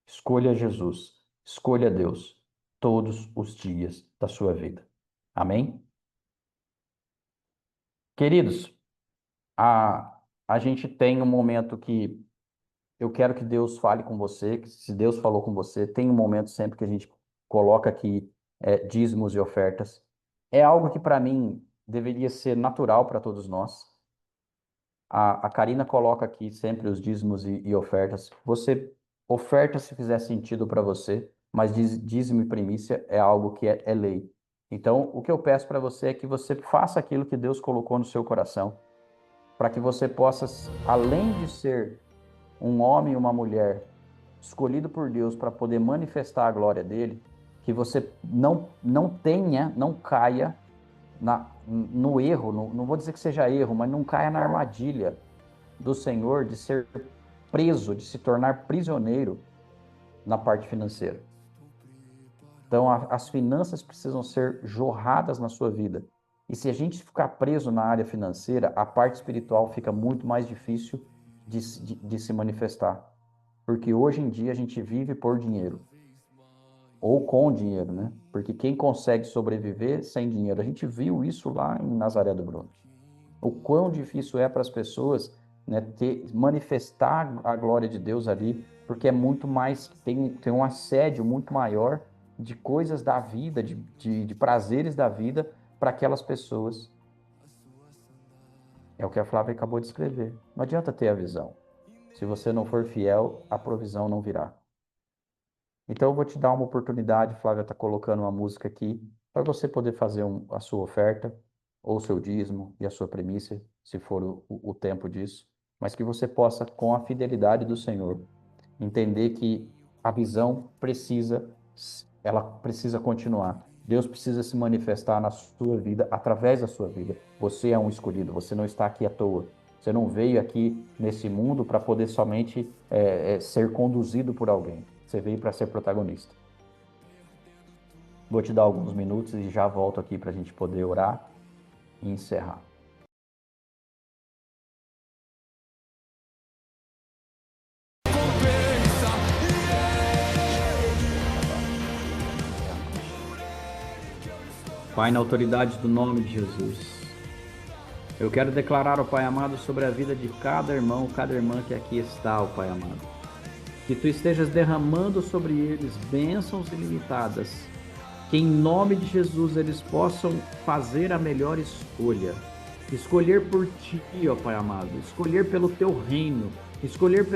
Escolha Jesus, escolha Deus todos os dias da sua vida. Amém? Queridos, a gente tem um momento que eu quero que Deus fale com você, que se Deus falou com você, tem um momento sempre que a gente coloca aqui dízimos e ofertas. É algo que para mim deveria ser natural para todos nós. A Karina coloca aqui sempre os dízimos e ofertas. Você oferta se fizer sentido para você, mas dízimo e primícia é algo que é lei. Então, o que eu peço para você é que você faça aquilo que Deus colocou no seu coração, para que você possa, além de ser um homem e uma mulher escolhido por Deus para poder manifestar a glória dele, que você não caia no erro, não vou dizer que seja erro, mas não caia na armadilha do Senhor de ser preso, de se tornar prisioneiro na parte financeira. Então, as finanças precisam ser jorradas na sua vida. E se a gente ficar preso na área financeira, a parte espiritual fica muito mais difícil de se manifestar. Porque hoje em dia a gente vive por dinheiro. Ou com dinheiro, né? Porque quem consegue sobreviver sem dinheiro? A gente viu isso lá em Nazaré do Bruno. O quão difícil é para as pessoas, né, manifestar a glória de Deus ali, porque é muito mais, tem um assédio muito maior de coisas da vida, de prazeres da vida para aquelas pessoas. É o que a Flávia acabou de escrever. Não adianta ter a visão. Se você não for fiel, a provisão não virá. Então eu vou te dar uma oportunidade, Flávia está colocando uma música aqui, para você poder fazer a sua oferta, ou o seu dízimo e a sua primícia, se for o tempo disso, mas que você possa, com a fidelidade do Senhor, entender que a visão precisa continuar. Deus precisa se manifestar na sua vida, através da sua vida. Você é um escolhido, você não está aqui à toa. Você não veio aqui nesse mundo para poder somente ser conduzido por alguém. Você veio para ser protagonista. Vou te dar alguns minutos e já volto aqui para a gente poder orar e encerrar. Pai, na autoridade do nome de Jesus, eu quero declarar, ó Pai amado, sobre a vida de cada irmão, cada irmã que aqui está, ó Pai amado. Que Tu estejas derramando sobre eles bênçãos ilimitadas, que em nome de Jesus eles possam fazer a melhor escolha. Escolher por Ti, ó Pai amado, escolher pelo Teu reino, escolher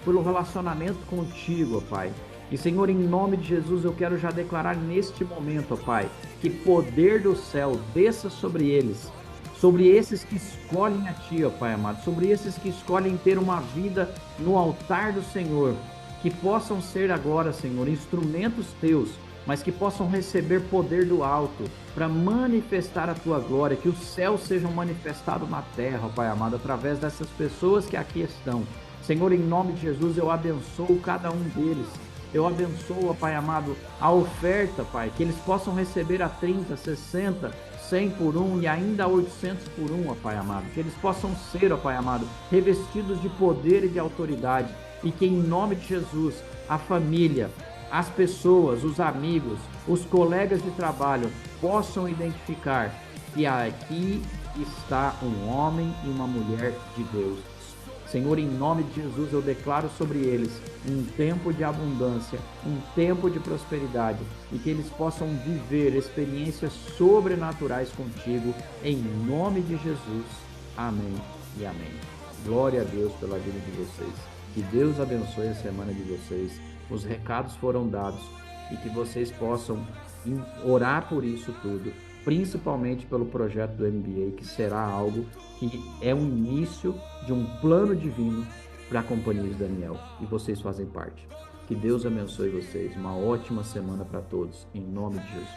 pelo relacionamento contigo, ó Pai. E Senhor, em nome de Jesus, eu quero já declarar neste momento, ó Pai, que poder do céu desça sobre eles, sobre esses que escolhem a Ti, ó Pai amado, sobre esses que escolhem ter uma vida no altar do Senhor, que possam ser agora, Senhor, instrumentos Teus, mas que possam receber poder do alto para manifestar a Tua glória, que os céus sejam manifestados na terra, ó Pai amado, através dessas pessoas que aqui estão. Senhor, em nome de Jesus, eu abençoo cada um deles. Eu abençoo, ó Pai amado, a oferta, Pai, que eles possam receber a 30, 60, 100 por um e ainda 800 por um, ó Pai amado. Que eles possam ser, ó Pai amado, revestidos de poder e de autoridade. E que em nome de Jesus, a família as pessoas, os amigos, os colegas de trabalho possam identificar que aqui está um homem e uma mulher de Deus. Senhor, em nome de Jesus, eu declaro sobre eles um tempo de abundância, um tempo de prosperidade, e que eles possam viver experiências sobrenaturais contigo, em nome de Jesus. Amém e amém. Glória a Deus pela vida de vocês. Que Deus abençoe a semana de vocês. Os recados foram dados e que vocês possam orar por isso tudo, principalmente pelo projeto do MBA, que será algo que é o início de um plano divino para a Companhia de Daniel, e vocês fazem parte. Que Deus abençoe vocês, uma ótima semana para todos, em nome de Jesus.